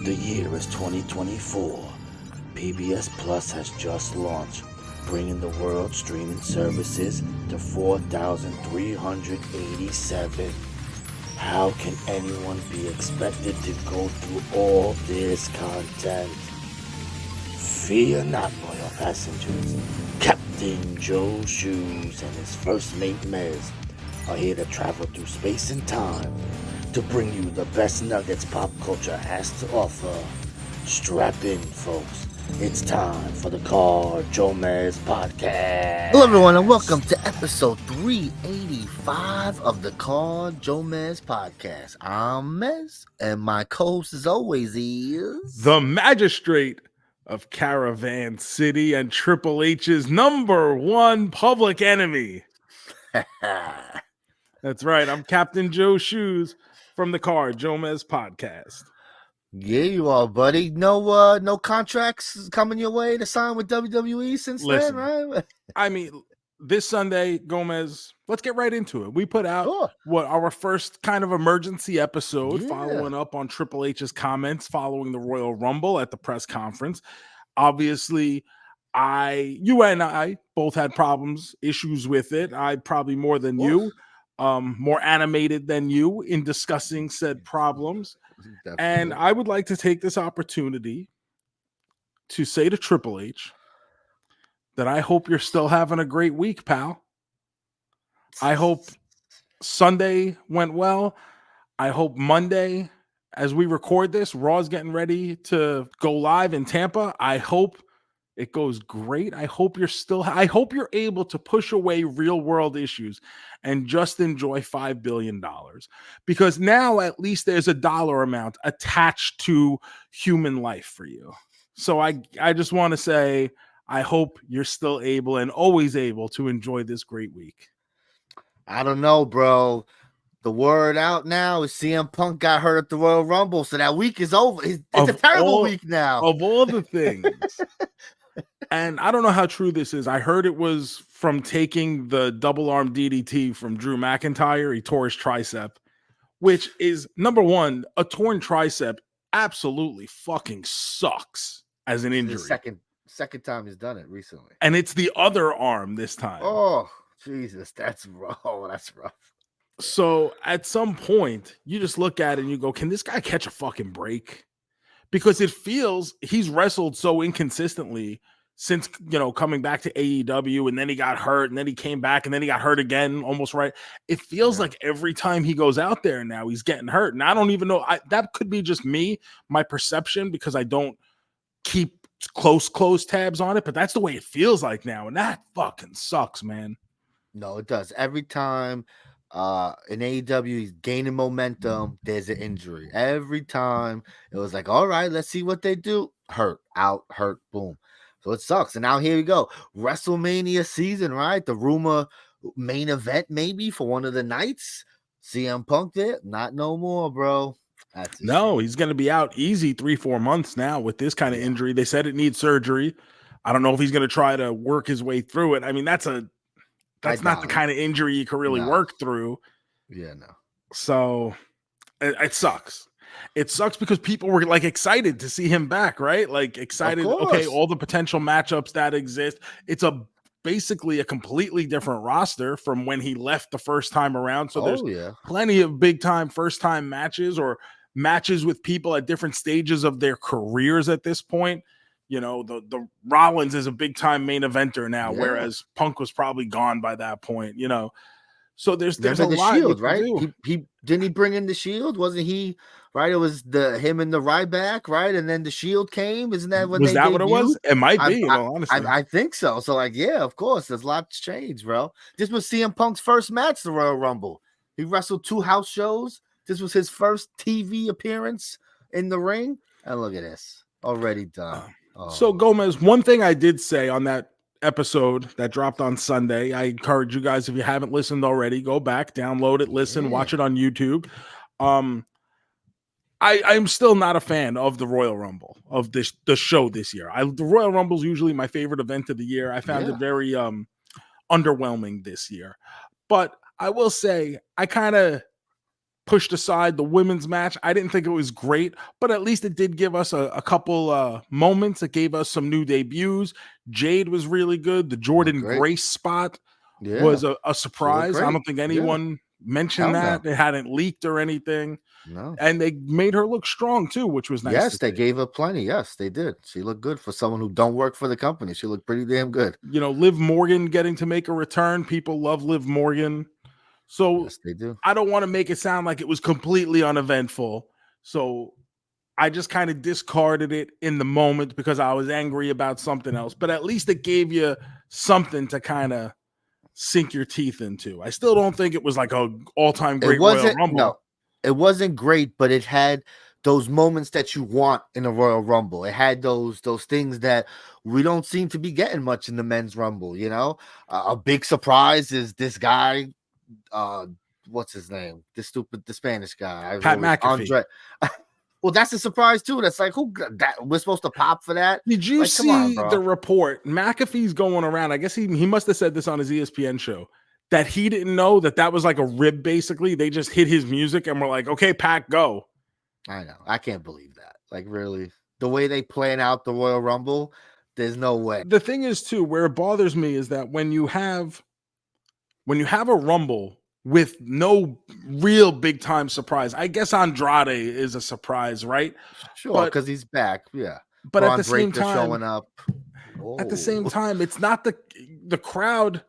The year is 2024. PBS Plus has just launched, bringing the world's streaming services to 4,387. How can anyone be expected to go through all this content? Fear not, loyal passengers. Captain Joe Shoes and his first mate Mez are here to travel through space and time to bring you the best nuggets pop culture has to offer. Strap in, folks. It's time for the JoeMeZ podcast. Hello, everyone, and welcome to episode 385 of the JoeMeZ podcast. I'm Mez, and my co-host, as always, is the magistrate of Caravan City and Triple H's number one public enemy. That's right. I'm Captain Joe Shoes from the JoeMeZ podcast. Yeah, you are, buddy. No contracts coming your way to sign with WWE since then, right? I mean, this Sunday, Gomez, let's get right into it. We put out our first kind of emergency episode following up on Triple H's comments following the Royal Rumble at the press conference. Obviously, you and I both had issues with it. I probably more than you, more animated than you in discussing said problems. Definitely. And I would like to take this opportunity to say to Triple H that I hope you're still having a great week, pal. I hope Sunday went well. I hope Monday, as we record this, Raw's getting ready to go live in Tampa. I hope it goes great. I hope you're able to push away real world issues and just enjoy $5 billion, because now at least there's a dollar amount attached to human life for you. So I just want to say, I hope you're still able and always able to enjoy this great week. I don't know, bro. The word out now is CM Punk got hurt at the Royal Rumble, so that week is over. It's a terrible week now. Of all the things. And I don't know how true this is. I heard it was from taking the double arm DDT from Drew McIntyre. He tore his tricep, which is, number one, a torn tricep absolutely fucking sucks as an injury. Second time he's done it recently. And it's the other arm this time. Oh, Jesus, that's rough. That's rough. So at some point, you just look at it and you go, can this guy catch a fucking break? Because it feels he's wrestled so inconsistently since, coming back to AEW, and then he got hurt, and then he came back, and then he got hurt again, almost right. It feels like every time he goes out there now, he's getting hurt. And I don't even know. That could be just me, my perception, because I don't keep close tabs on it, but that's the way it feels like now. And that fucking sucks, man. No, it does. Every time in AEW he's gaining momentum, there's an injury. Every time it was like, all right, let's see what they do. Hurt, out, hurt, boom. So it sucks. And now here we go. WrestleMania season, right? The rumor main event maybe for one of the nights. CM Punk there. Not no more, bro. He's going to be out easy 3-4 months now with this kind of injury. They said it needs surgery. I don't know if he's going to try to work his way through it. I mean, that's not the kind of injury you can really work through. Yeah, no. So it sucks. It sucks because people were like excited to see him back, right? Like excited. Okay, all the potential matchups that exist. It's basically a completely different roster from when he left the first time around. So there's plenty of big time first time matches or matches with people at different stages of their careers at this point. The Rollins is a big time main eventer now, whereas Punk was probably gone by that point, So there's a lot. Shield, right? He didn't he bring in the Shield? Wasn't he right? It was him and the Ryback, right? And then the Shield came. Isn't that what was that debuted? What it was? It might be. Honestly, I think so. So of course, there's lots changed, bro. This was CM Punk's first match, the Royal Rumble. He wrestled 2 house shows. This was his first TV appearance in the ring, and look at this, already done. So Gomez, one thing I did say on that episode that dropped on Sunday, I encourage you guys, if you haven't listened already, go back, download it, listen, watch it on YouTube. I'm still not a fan of the Royal Rumble, of the show this year. The Royal Rumble is usually my favorite event of the year. I found it very underwhelming this year. But I will say I kind of pushed aside the women's match. I didn't think it was great, but at least it did give us a couple moments. It gave us some new debuts. Jade was really good. The Jordan Grace spot was a surprise. I don't think anyone mentioned that. It hadn't leaked or anything. No. And they made her look strong too, which was nice. Yes, they gave her plenty. Yes, they did. She looked good for someone who don't work for the company. She looked pretty damn good. You know, Liv Morgan getting to make a return. People love Liv Morgan. So yes, they do. I don't want to make it sound like it was completely uneventful. So I just kind of discarded it in the moment because I was angry about something else. But at least it gave you something to kind of sink your teeth into. I still don't think it was like a all-time great Royal Rumble. No, it wasn't great, but it had those moments that you want in a Royal Rumble. It had those things that we don't seem to be getting much in the men's Rumble. You know, a big surprise is this guy. What's his name? The Spanish guy. Pat McAfee. Andre. Well, that's a surprise too. That's like, who that we're supposed to pop for that? Did you see the report? McAfee's going around. I guess he must have said this on his ESPN show that he didn't know that was like a rib. Basically, they just hit his music and were like, "Okay, Pat, go." I know. I can't believe that. Like, really, the way they plan out the Royal Rumble, there's no way. The thing is, too, where it bothers me is that when you have a Rumble with no real big time surprise, I guess Andrade is a surprise, right? Sure, because he's back. Yeah, but at the same time, showing up. At the same time, it's not the crowd,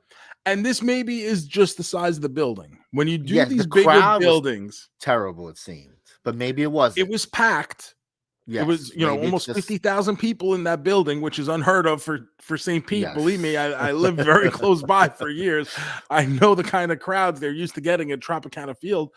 and this maybe is just the size of the building. When you do these bigger buildings, terrible it seemed, but maybe it wasn't. It was packed. Yes, it was, almost 50,000 people in that building, which is unheard of for St. Pete. Yes. Believe me, I lived very close by for years. I know the kind of crowds they're used to getting at Tropicana Field.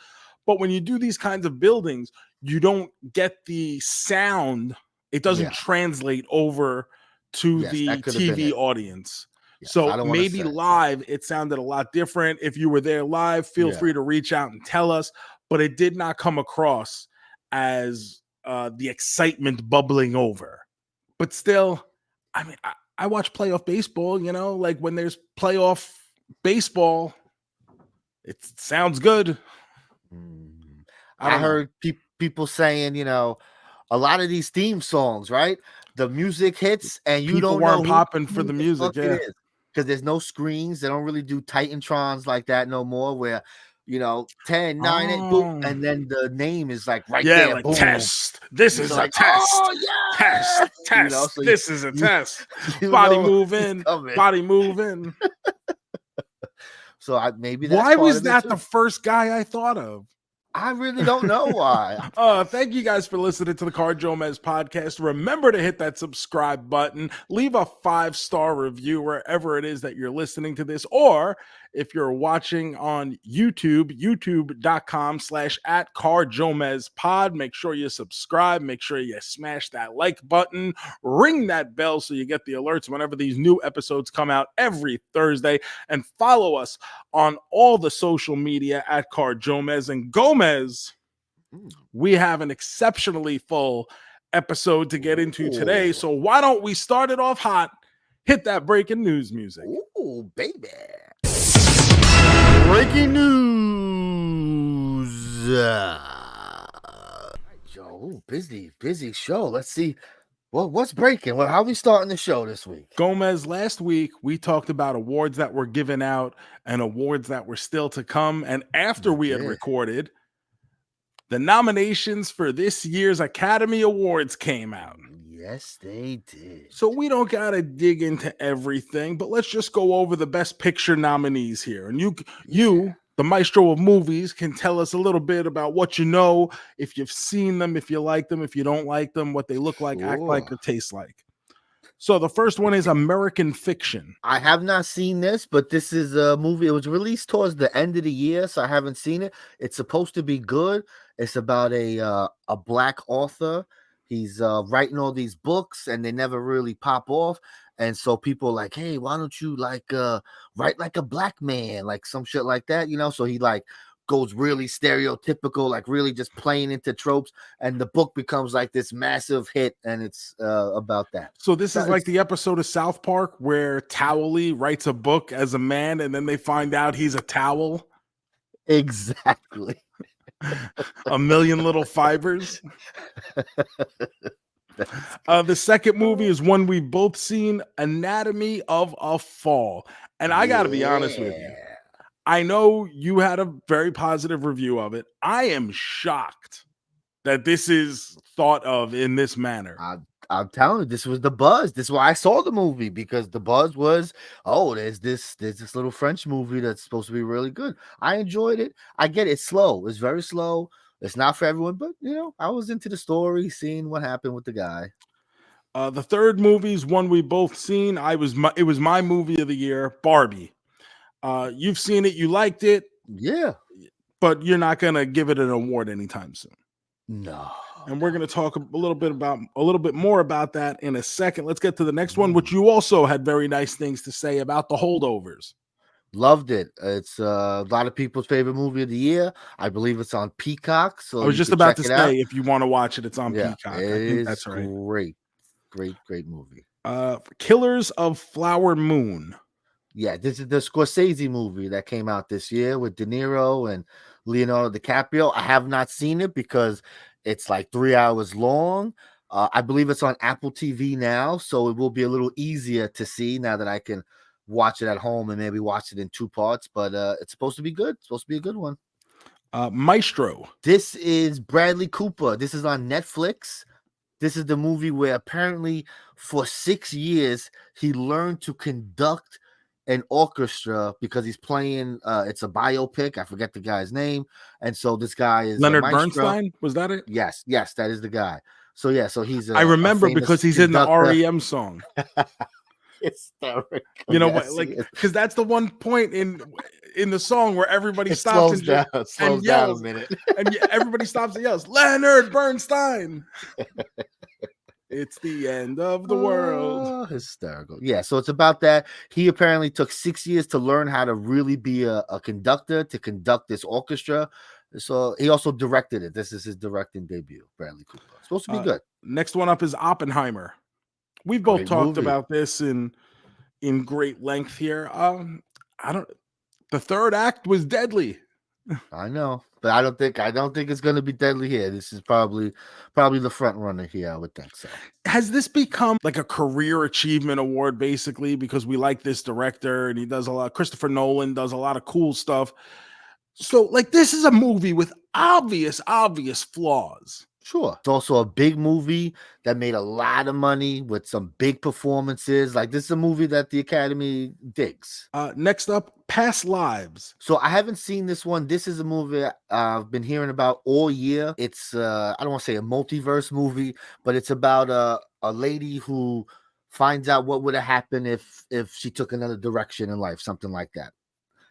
But when you do these kinds of buildings, you don't get the sound. It doesn't translate over to the TV audience. Yes, so maybe live, it sounded a lot different. If you were there live, feel free to reach out and tell us. But it did not come across as the excitement bubbling over. But still, I mean, I watch playoff baseball, like when there's playoff baseball, it sounds good. I heard people saying, a lot of these theme songs, right? The music hits and you people don't weren't know popping for the music, because there's no screens. They don't really do Titantrons like that no more, where 10, 9, 8, boom, and then the name is like there. Like boom. Test. This is a test. Oh, yeah. Test. This is a test. Body move in. Body move in. So maybe that's why was that the first guy I thought of? I really don't know why. Thank you guys for listening to the JoeMeZ podcast. Remember to hit that subscribe button. Leave a 5-star review wherever it is that you're listening to this. Or if you're watching on YouTube, youtube.com/@JoeMeZpod. Make sure you subscribe. Make sure you smash that like button. Ring that bell so you get the alerts whenever these new episodes come out every Thursday. And follow us on all the social media at JoeMeZ and JoeMeZ. We have an exceptionally full episode to get into today. So why don't we start it off hot? Hit that breaking news music. Ooh, baby. Breaking news. Joe, busy show. Let's see. What's breaking? How are we starting the show this week? JoeMeZ, last week we talked about awards that were given out and awards that were still to come. And after we had recorded, the nominations for this year's Academy Awards came out. Yes, they did. So we don't got to dig into everything, but let's just go over the Best Picture nominees here. And you, the maestro of movies, can tell us a little bit about what you know, if you've seen them, if you like them, if you don't like them, what they look like, act like, or taste like. So the first one is American Fiction. I have not seen this, but this is a movie. It was released towards the end of the year, so I haven't seen it. It's supposed to be good. It's about a black author. He's writing all these books and they never really pop off. And so people are like, hey, why don't you write like a black man, like some shit like that, So he goes really stereotypical, like really just playing into tropes. And the book becomes like this massive hit. And it's about that. So this is like the episode of South Park where Towley writes a book as a man and then they find out he's a towel. Exactly. A Million Little Fibers. The second movie is one we've both seen, Anatomy of a Fall. And I got to be honest with you. I know you had a very positive review of it. I am shocked that this is thought of in this manner. I'm telling you, this was the buzz. This is why I saw the movie, because the buzz was, oh, there's this little French movie that's supposed to be really good. I enjoyed it. I get it. It's slow. It's very slow. It's not for everyone, but I was into the story, seeing what happened with the guy. The third movie is one we both seen. It was my movie of the year, Barbie. You've seen it, you liked it, yeah, but you're not gonna give it an award anytime soon. No. And we're gonna talk a little bit more about that in a second. Let's get to the next one, which you also had very nice things to say about, The Holdovers. Loved it. It's a lot of people's favorite movie of the year. I believe it's on Peacock. So I was just about to say, if you want to watch it, it's on Peacock. I think that's right. Great movie. Killers of Flower Moon. Yeah, this is the Scorsese movie that came out this year with De Niro and Leonardo DiCaprio. I have not seen it because it's like 3 hours long. I believe it's on Apple TV now, so it will be a little easier to see now that I can watch it at home and maybe watch it in 2 parts. But it's supposed to be good. It's supposed to be a good one. Maestro. This is Bradley Cooper. This is on Netflix. This is the movie where apparently for 6 years he learned to conduct an orchestra because he's playing. It's a biopic. I forget the guy's name, and so this guy is Leonard Bernstein. Was that it? Yes, that is the guy. So yeah, so he's. I remember because he's conductor. In the REM song. Hysterical. You know what? Like, because that's the one point in the song where everybody stops and yells a minute, and everybody stops and yells, "Leonard Bernstein." It's the end of the world. Hysterical. Yeah, so it's about that. He apparently took 6 years to learn how to really be a conductor, to conduct this orchestra. So he also directed it. This is his directing debut, Bradley Cooper. It's supposed to be good. Next one up is Oppenheimer. We've both talked about this in great length here. The third act was deadly. I know, but I don't think it's going to be deadly here. This is probably the front runner here. I would think so. Has this become like a career achievement award, basically, because we like this director and he does a lot? Christopher Nolan does a lot of cool stuff. So, like, this is a movie with obvious flaws. Sure. It's also a big movie that made a lot of money with some big performances. Like, this is a movie that the Academy digs. Next up, Past Lives. So I haven't seen this one. This is a movie I've been hearing about all year. It's I don't want to say a multiverse movie, but it's about a lady who finds out what would have happened if she took another direction in life, something like that.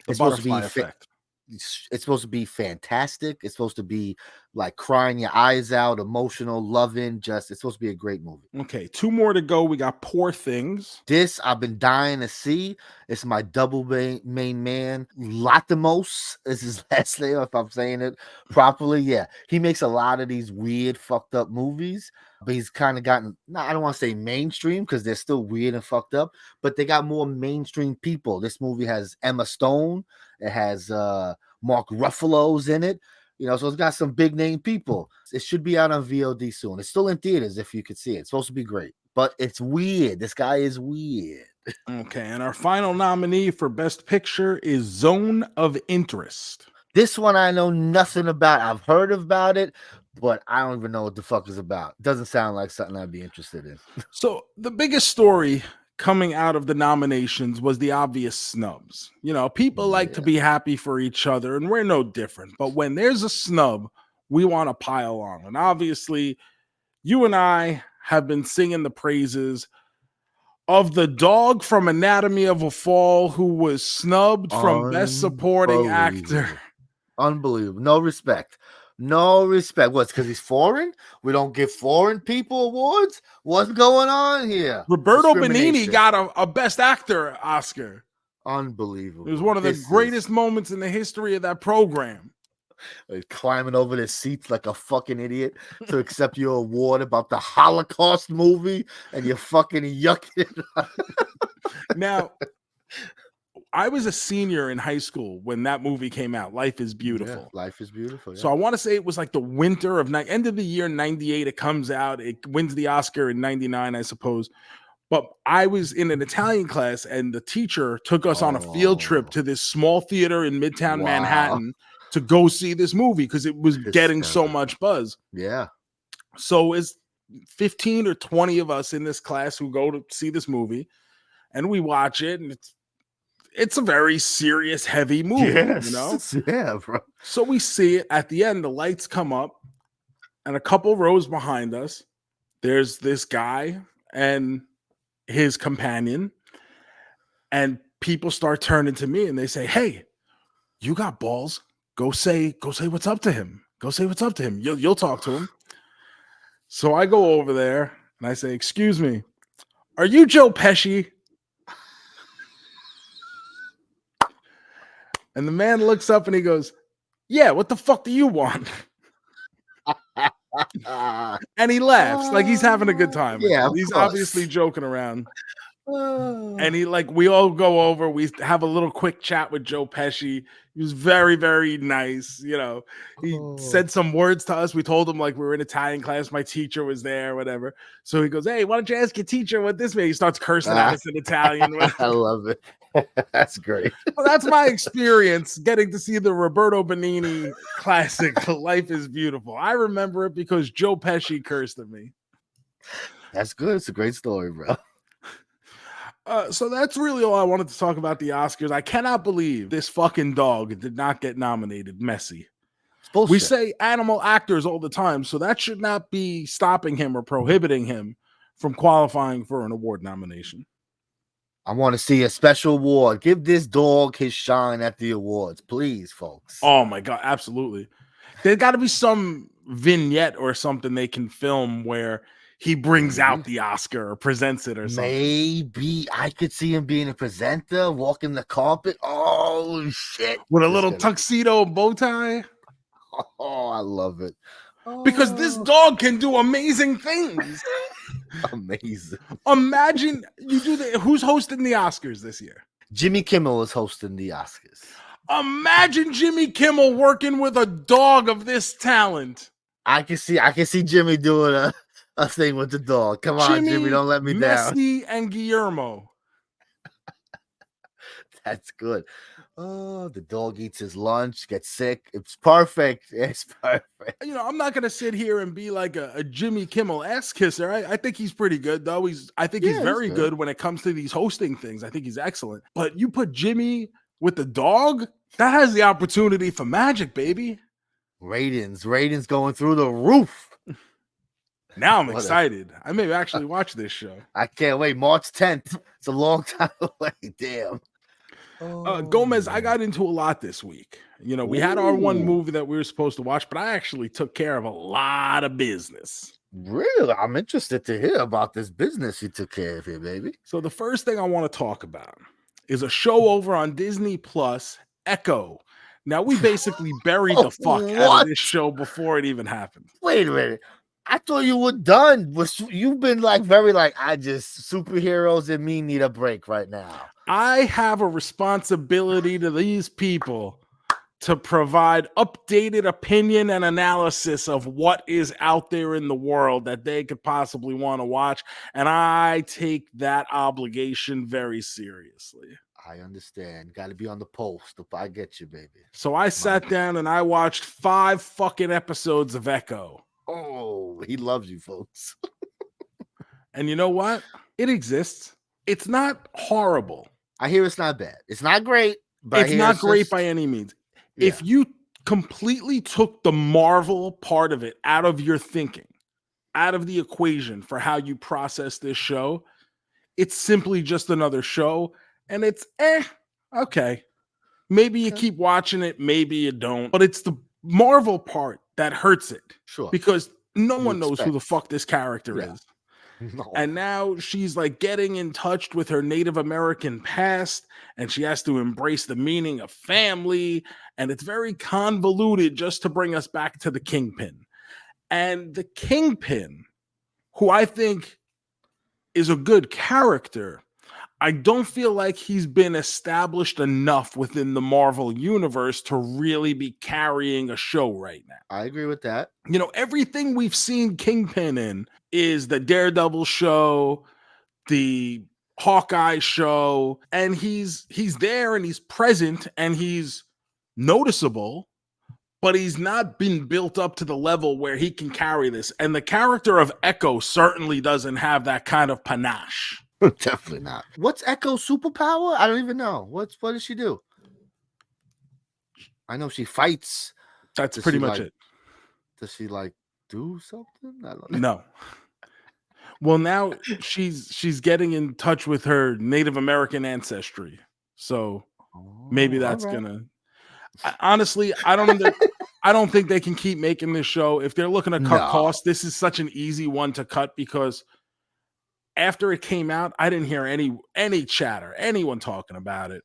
It's supposed to be effect. It's supposed to be fantastic. It's supposed to be like crying your eyes out, emotional, loving. It's supposed to be a great movie. Okay, 2 more to go. We got Poor Things. This I've been dying to see. It's my double main man, Latimos. Is his last name, if I'm saying it properly. Yeah, he makes a lot of these weird, fucked up movies, but he's kind of gotten, I don't want to say mainstream because they're still weird and fucked up, but they got more mainstream people. This movie has Emma Stone. It has Mark Ruffalo's in it. So it's got some big name people. It should be out on VOD soon. It's still in theaters if you could see it. It's supposed to be great, but it's weird. This guy is weird. Okay, and our final nominee for Best Picture is Zone of Interest. This one I know nothing about. I've heard about it, but I don't even know what the fuck it's about. It doesn't sound like something I'd be interested in. So the biggest story coming out of the nominations was the obvious snubs. People like to be happy for each other, and we're no different. But when there's a snub, we want to pile on. And obviously, you and I have been singing the praises of the dog from Anatomy of a Fall who was snubbed from Best Supporting Actor. Unbelievable. No respect. What's because he's foreign? We don't give foreign people awards? What's going on here? Roberto Benigni got a Best Actor Oscar. Unbelievable. It was one of the greatest moments in the history of that program. Climbing over their seats like a fucking idiot to accept your award about the Holocaust movie, and you're fucking yucking it up. Now, I was a senior in high school when that movie came out. Life is Beautiful. Yeah, Life is Beautiful. Yeah. So I want to say it was like the winter of end of the year 98. It comes out. It wins the Oscar in 99, I suppose. But I was in an Italian class, and the teacher took us on a field trip to this small theater in Midtown Manhattan to go see this movie because it was getting so much buzz. Yeah. So it's 15 or 20 of us in this class who go to see this movie, and we watch it, and it's a very serious, heavy movie. Yes. You know? Yeah, bro. So we see it at the end, the lights come up, and a couple rows behind us, there's this guy and his companion, and people start turning to me and they say, "Hey, you got balls. Go say what's up to him. Go say what's up to him. You'll talk to him." So I go over there and I say, "Excuse me, are you Joe Pesci?" And the man looks up and he goes, "Yeah, what the fuck do you want?" And he laughs like he's having a good time. Yeah, he's obviously joking around. And we all go over, we have a little quick chat with Joe Pesci. He was very, very nice. You know, he said some words to us. We told him we were in Italian class. My teacher was there, whatever. So he goes, "Hey, why don't you ask your teacher what this means?" He starts cursing at us in Italian. I love it. That's great. Well, that's my experience getting to see the Roberto Benigni classic, Life is Beautiful. I remember it because Joe Pesci cursed at me. That's good. It's a great story, bro. So that's really all I wanted to talk about the Oscars. I cannot believe this fucking dog did not get nominated. Messi. We say animal actors all the time, so that should not be stopping him or prohibiting him from qualifying for an award nomination. I want to see a special award. Give this dog his shine at the awards, please, folks. Oh my God, absolutely. There's got to be some vignette or something they can film where he brings out the Oscar or presents it or something. Maybe I could see him being a presenter, walking the carpet. Oh, shit. With a little tuxedo and bow tie. Oh, I love it. Because this dog can do amazing things. Amazing. Imagine you do who's hosting the Oscars this year? Jimmy Kimmel is hosting the Oscars. Imagine Jimmy Kimmel working with a dog of this talent. I can see Jimmy doing a thing with the dog. Come on, Jimmy, don't let me down. Messi and Guillermo. That's good. Oh, the dog eats his lunch, gets sick. It's perfect. It's perfect. You know, I'm not gonna sit here and be like a Jimmy Kimmel ass kisser. I think he's pretty good, though. I think he's very good when it comes to these hosting things. I think he's excellent. But you put Jimmy with the dog, that has the opportunity for magic, baby. Ratings going through the roof. Now I'm excited. I may actually watch this show. I can't wait. March 10th. It's a long time away. Damn. JoeMeZ, I got into a lot this week. You know, we had our one movie that we were supposed to watch, but I actually took care of a lot of business. Really? I'm interested to hear about this business you took care of here, baby. So the first thing I want to talk about is a show over on Disney Plus, Echo. Now, we basically buried the fuck out of this show before it even happened. Wait a minute. I thought you were done. You've been superheroes and me need a break right now. I have a responsibility to these people to provide updated opinion and analysis of what is out there in the world that they could possibly want to watch. And I take that obligation very seriously. I understand. Got to be on the post. I get you, baby. So I sat down and I watched 5 fucking episodes of Echo. Oh, he loves you, folks. And you know what? It exists. It's not horrible. I hear it's not bad. It's not great, but it's not great by any means. Yeah. If you completely took the Marvel part of it out of your thinking, out of the equation for how you process this show, it's simply just another show. And it's okay. Maybe you keep watching it, maybe you don't. But it's the Marvel part that hurts it. Sure. Because no one knows who the fuck this character is. No. And now she's getting in touch with her Native American past, and she has to embrace the meaning of family. And it's very convoluted just to bring us back to the Kingpin. And the Kingpin, who I think is a good character, I don't feel like he's been established enough within the Marvel universe to really be carrying a show right now. I agree with that. You know, everything we've seen Kingpin in is the Daredevil show, the Hawkeye show, and he's there and he's present and he's noticeable, but he's not been built up to the level where he can carry this. And the character of Echo certainly doesn't have that kind of panache. Definitely not. What's Echo's superpower? I don't even know. What does she do? I know she fights. That's pretty much it. Does she like do something? I don't know. No. Well, now she's getting in touch with her Native American ancestry. So maybe that's gonna. Honestly, I don't think they can keep making this show. If they're looking to cut costs, this is such an easy one to cut because after it came out, I didn't hear any chatter, anyone talking about it.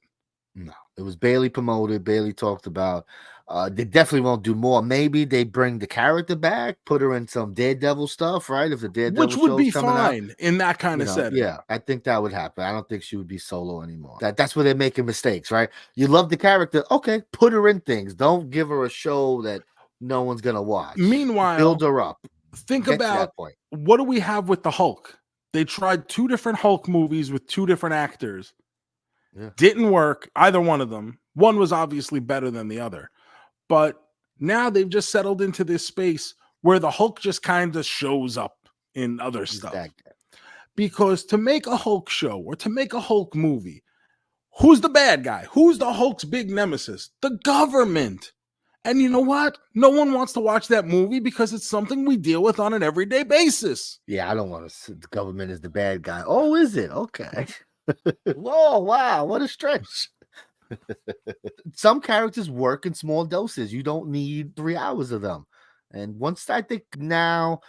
No, it was barely promoted, barely talked about. They definitely won't do more. Maybe they bring the character back, put her in some Daredevil stuff, right? If the Daredevil which would be fine in that kind of setting. Yeah, I think that would happen. I don't think she would be solo anymore. That's where they're making mistakes, right? You love the character, okay, put her in things. Don't give her a show that no one's gonna watch. Meanwhile, build her up. Think about what do we have with the Hulk? They tried 2 different Hulk movies with 2 different actors. Yeah. Didn't work, either one of them. One was obviously better than the other. But now they've just settled into this space where the Hulk just kind of shows up in other stuff. Because to make a Hulk show or to make a Hulk movie, who's the bad guy? Who's the Hulk's big nemesis? The government. And you know what? No one wants to watch that movie because it's something we deal with on an everyday basis. Yeah, I don't want to. The government is the bad guy. Oh, is it? Okay. Whoa, wow, what a stretch. Some characters work in small doses. You don't need 3 hours of them. And once I think now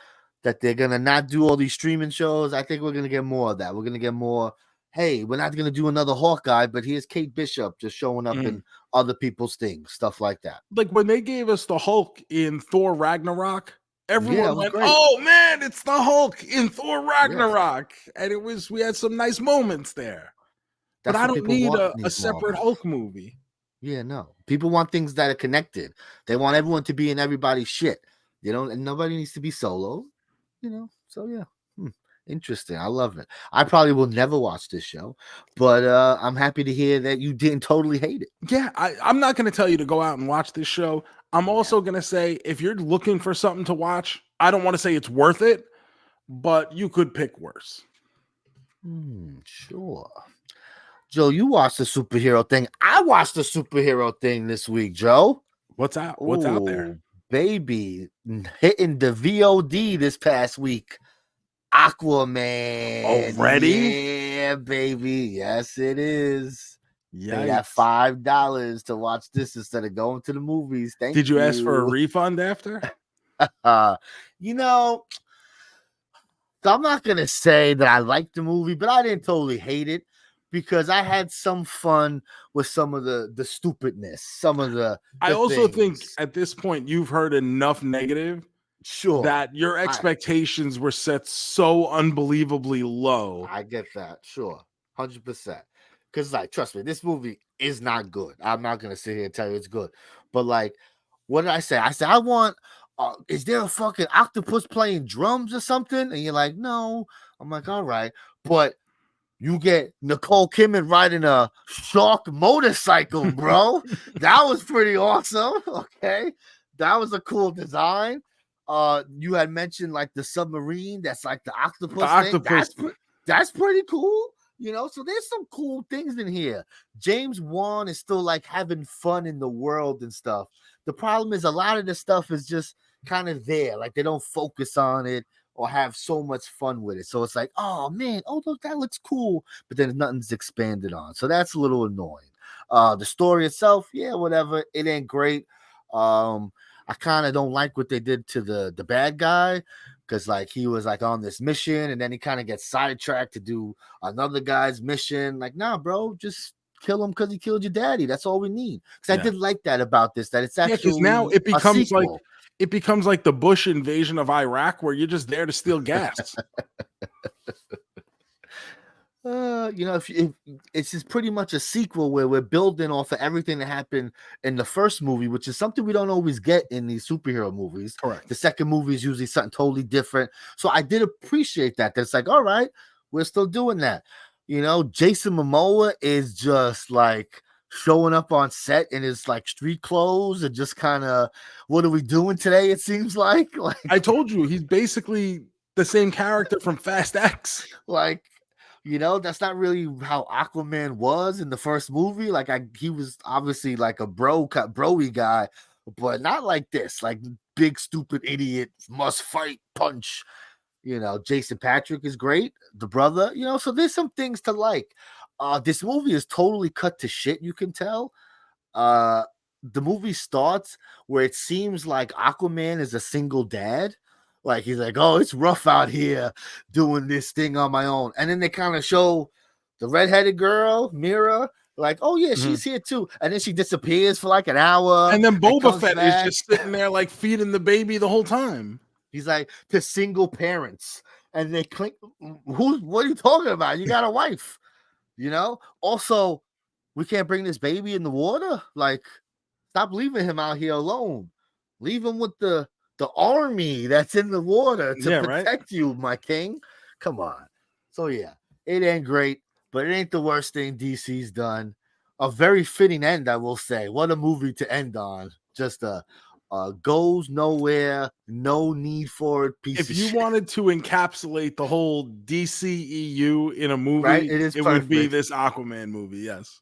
that they're going to not do all these streaming shows, I think we're going to get more of that. We're going to get more, hey, we're not going to do another Hawkeye, but here's Kate Bishop just showing up in other people's things, stuff like that. Like when they gave us the Hulk in Thor Ragnarok, everyone went, oh man, it's the Hulk in Thor Ragnarok. Yeah. And we had some nice moments there. But I don't need a separate Hulk movie. Yeah, no. People want things that are connected. They want everyone to be in everybody's shit. And nobody needs to be solo. So yeah. Interesting. I love it. I probably will never watch this show, but I'm happy to hear that you didn't totally hate it. Yeah, I'm not going to tell you to go out and watch this show. I'm also going to say if you're looking for something to watch, I don't want to say it's worth it, but you could pick worse. Sure. Joe, you watched the superhero thing. I watched the superhero thing this week, Joe. What's out? What's out there? Baby, hitting the VOD this past week. Aquaman. Already? Yeah, baby. Yes, it is. Yeah, got $5 to watch this instead of going to the movies. Did you ask for a refund after? So I'm not gonna say that I liked the movie, but I didn't totally hate it because I had some fun with some of the stupidness. Some of the I also think at this point you've heard enough negative. Sure. That your expectations were set so unbelievably low. I get that. Sure. 100%. Because, trust me, this movie is not good. I'm not going to sit here and tell you it's good. But, what did I say? I said, I want, is there a fucking octopus playing drums or something? And you're like, no. I'm like, all right. But you get Nicole Kidman riding a shark motorcycle, bro. That was pretty awesome. Okay. That was a cool design. You had mentioned the submarine that's the octopus thing. That's pretty cool, so there's some cool things in here. James Wan is still having fun in the world and stuff. The problem is a lot of the stuff is just kind of there, they don't focus on it or have so much fun with it. So it's oh man, look, that looks cool, but then nothing's expanded on. So that's a little annoying. The story itself, yeah, whatever. It ain't great. I kind of don't like what they did to the bad guy because he was on this mission and then he kind of gets sidetracked to do another guy's mission. Nah, bro, just kill him because he killed your daddy. That's all we need. Because I did like that about this, that it's actually now it becomes like the Bush invasion of Iraq where you're just there to steal gas. if it's just pretty much a sequel where we're building off of everything that happened in the first movie, which is something we don't always get in these superhero movies. Correct. The second movie is usually something totally different. So I did appreciate that. That's like, all right, we're still doing that. Jason Momoa is just like showing up on set in his like street clothes and just kind of, what are we doing today? It seems like I told you he's basically the same character from Fast X. Like, that's not really how Aquaman was in the first movie. Like, he was obviously like a broy guy, but not like this. Like, big stupid idiot must fight punch. Jason Patrick is great, the brother. So there's some things to like. This movie is totally cut to shit. You can tell. The movie starts where it seems like Aquaman is a single dad. Like, he's like, oh, it's rough out here doing this thing on my own. And then they kind of show the redheaded girl, Mira, like, oh, yeah, she's here too. And then she disappears for like an hour. And then Boba Fett is just sitting there, like, feeding the baby the whole time. He's like, to single parents. And they clink, what are you talking about? You got a wife, Also, we can't bring this baby in the water. Like, stop leaving him out here alone. Leave him with the army that's in the water to protect you, my king. Come on. So yeah, it ain't great, but it ain't the worst thing DC's done. A very fitting end, I will say. What a movie to end on. Just a goes nowhere, no need for it. If you wanted to encapsulate the whole DCEU in a movie, it would be this Aquaman movie. Yes.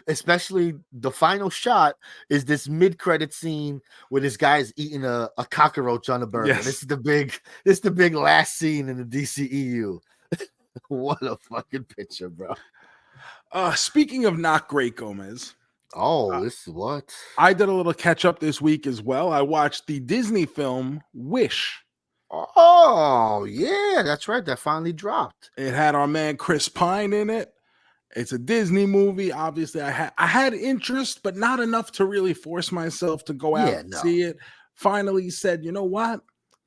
Especially the final shot is this mid-credit scene where this guy's eating a cockroach on a burger. Yes. This is the big last scene in the DCEU. What a fucking picture, bro. Speaking of not great, JoeMeZ. This is what? I did a little catch up this week as well. I watched the Disney film Wish. Oh, yeah, that's right. That finally dropped. It had our man Chris Pine in it. It's a Disney movie. Obviously, I had interest, but not enough to really force myself to go out and see it. Finally said, you know what? I'm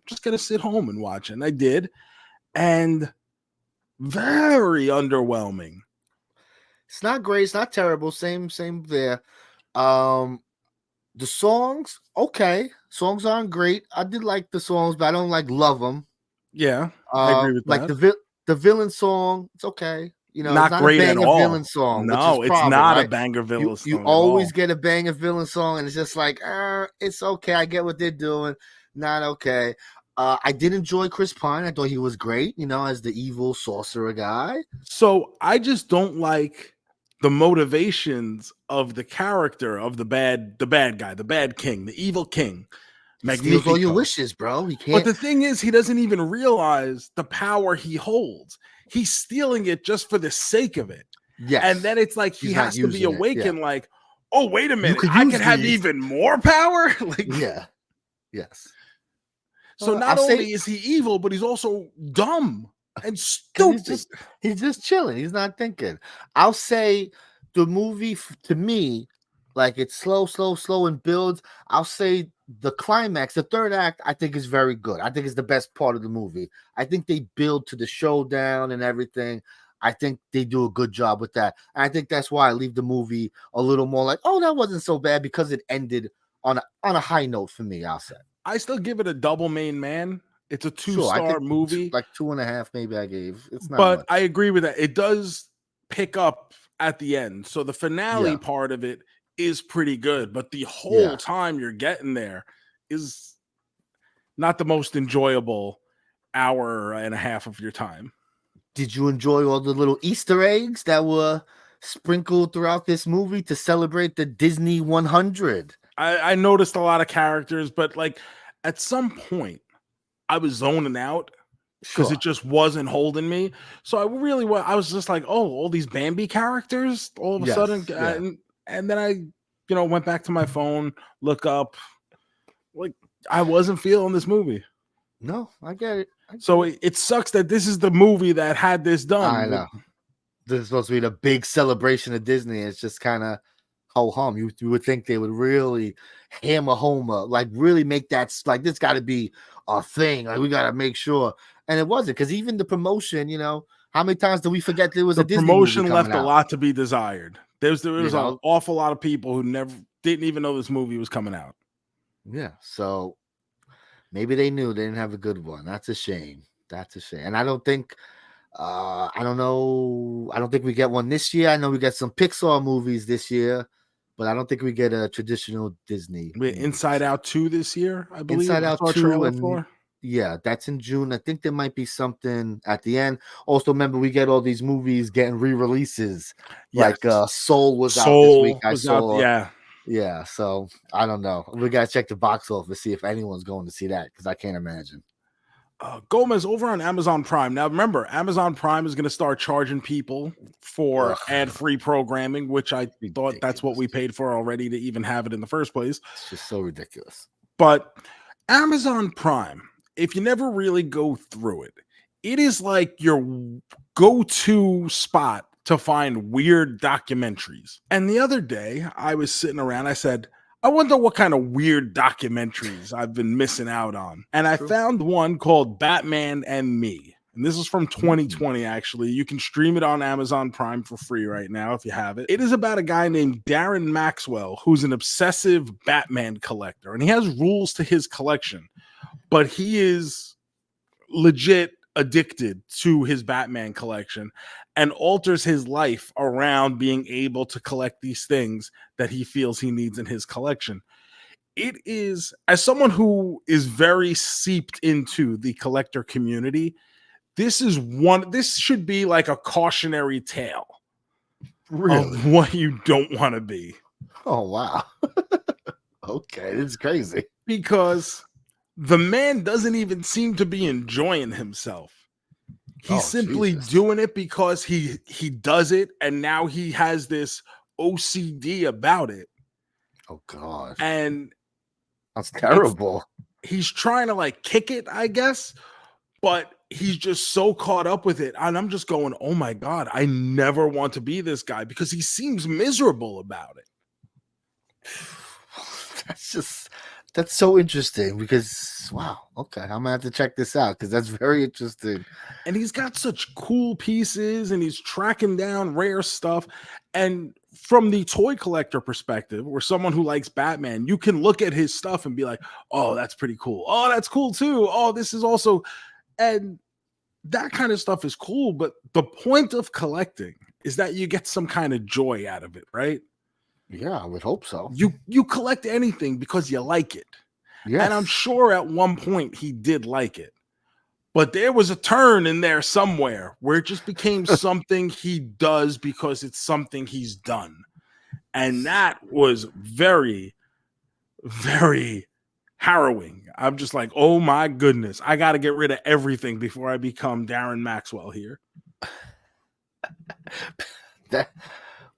just going to sit home and watch it. And I did. And very underwhelming. It's not great. It's not terrible. Same there. The songs, okay. Songs aren't great. I did like the songs, but I don't love them. Yeah, I agree with that. Like the villain song, it's okay. Not it's not great a banger at all. Villain song. No, it's not a banger villain song. You always get a banger villain song, and it's just like, it's okay. I get what they're doing. Not okay. I did enjoy Chris Pine. I thought he was great, as the evil sorcerer guy. So I just don't like the motivations of the character of the bad guy, the bad king, the evil king. Steals all your wishes, bro. He can't. But the thing is, he doesn't even realize the power he holds. He's stealing it just for the sake of it. Yes. And then it's like he has to be awakened, like, oh, wait a minute, I can have even more power. Yes. So not only is he evil, but he's also dumb and stupid. He's just chilling. He's not thinking. I'll say the movie, to me, like, it's slow and builds. I'll say the climax, the third act, I think is very good. I think it's the best part of the movie. I think they build to the showdown and everything. I think they do a good job with that. And I think that's why I leave the movie a little more like, oh, that wasn't so bad, because it ended on a high note for me, I'll say. I still give it a double main man. It's a 2-star movie. Like 2.5, maybe I gave. It's not but much. I agree with that. It does pick up at the end. So the finale part of it is pretty good, but the whole time you're getting there is not the most enjoyable hour and a half of your time. Did you enjoy all the little Easter eggs that were sprinkled throughout this movie to celebrate the Disney 100? I noticed a lot of characters, but like at some point I was zoning out because it just wasn't holding me. So I was just like, oh, all these Bambi characters all of a sudden. And then I, went back to my phone, look up. Like, I wasn't feeling this movie. No, I get it. So it sucks that this is the movie that had this done. I know. This is supposed to be the big celebration of Disney. It's just kind of ho-hum. You would think they would really hammer home, like really make that, like, this got to be a thing. Like, we got to make sure. And it wasn't, because even the promotion, how How many times do we forget there was the a Disney promotion movie left coming a out? lot to be desired. There was You an know? awful lot of people who didn't even know this movie was coming out. Yeah, so maybe they knew they didn't have a good one. That's a shame. That's a shame. And I don't think I don't know. I don't think we get one this year. I know we get some Pixar movies this year, but I don't think we get a traditional Disney. We had Inside Out 2 this year, I believe. Inside I Out saw a 2 trailer and for. yeah, that's in June. I think there might be something at the end. Also, remember we get all these movies getting re-releases. Yes. Like Soul was out this week. I saw. Yeah. Yeah, so I don't know. We gotta check the box office, see if anyone's going to see that, because I can't imagine. JoeMeZ over on Amazon Prime. Now, remember, Amazon Prime is going to start charging people for ad-free programming, which I thought that's what we paid for already to even have it in the first place. It's just so ridiculous. But Amazon Prime, if you never really go through it, it is like your go-to spot to find weird documentaries. And the other day, I was sitting around, I said, I wonder what kind of weird documentaries I've been missing out on. And I found one called Batman and Me. And this is from 2020, actually. You can stream it on Amazon Prime for free right now if you have it. It is about a guy named Darren Maxwell, who's an obsessive Batman collector. And he has rules to his collection, but he is legit addicted to his Batman collection and alters his life around being able to collect these things that he feels he needs in his collection. It is, as someone who is very seeped into the collector community, this should be like a cautionary tale of what you don't want to be. Oh, wow. Okay, this is crazy. Because the man doesn't even seem to be enjoying himself. He's simply doing it because he does it, and now he has this OCD about it. Oh God. And that's terrible. He's trying to like kick it, I guess, but he's just so caught up with it. And I'm just going, oh my God, I never want to be this guy, because he seems miserable about it. That's so interesting, because wow, okay, I'm gonna have to check this out, because that's very interesting. And he's got such cool pieces, and he's tracking down rare stuff. And from the toy collector perspective, or someone who likes Batman, you can look at his stuff and be like, oh, that's pretty cool. Oh, that's cool too. Oh, this is also, and that kind of stuff is cool. But the point of collecting is that you get some kind of joy out of it, right? Yeah, I would hope so. You collect anything because you like it. Yes. And I'm sure at one point he did like it. But there was a turn in there somewhere where it just became something he does because it's something he's done. And that was very, very harrowing. I'm just like, oh my goodness, I got to get rid of everything before I become Darren Maxwell here.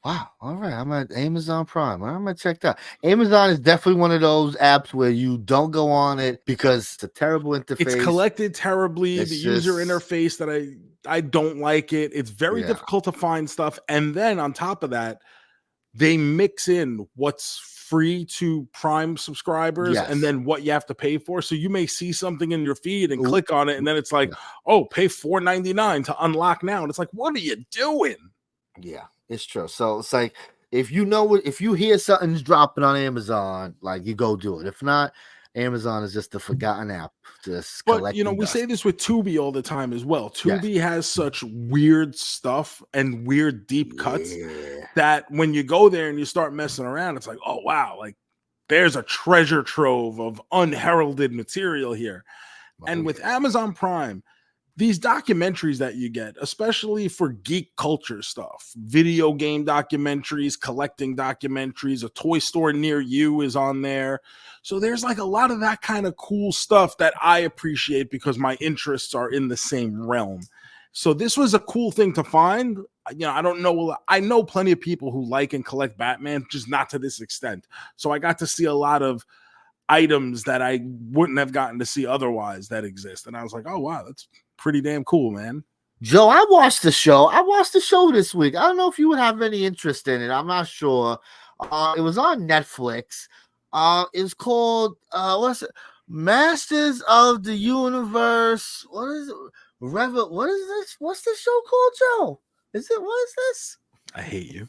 Wow. All right. I'm at Amazon Prime. I'm going to check that. Amazon is definitely one of those apps where you don't go on it because it's a terrible interface. It's collected terribly. The user interface that I don't like it. It's very difficult to find stuff. And then on top of that, they mix in what's free to Prime subscribers and then what you have to pay for. So you may see something in your feed and click on it, and then it's like, oh, pay $4.99 to unlock now. And it's like, what are you doing? Yeah. It's true. So it's like, if you hear something's dropping on Amazon, like, you go do it. If not, Amazon is just a forgotten app. But we say this with Tubi all the time as well. Tubi has such weird stuff and weird deep cuts that when you go there and you start messing around, it's like, oh wow, like there's a treasure trove of unheralded material here. And with Amazon Prime, these documentaries that you get, especially for geek culture stuff, video game documentaries, collecting documentaries, a toy store near you is on there. So there's like a lot of that kind of cool stuff that I appreciate because my interests are in the same realm. So this was a cool thing to find. I don't know. I know plenty of people who like and collect Batman, just not to this extent. So I got to see a lot of items that I wouldn't have gotten to see otherwise that exist. And I was like, oh, wow, that's pretty damn cool, man. Joe, I watched the show this week. I don't know if you would have any interest in it. I'm not sure. It was on Netflix. It's called what's it? Masters of the Universe. What is it? What is this? What's this show called, Joe? What is this? I hate you.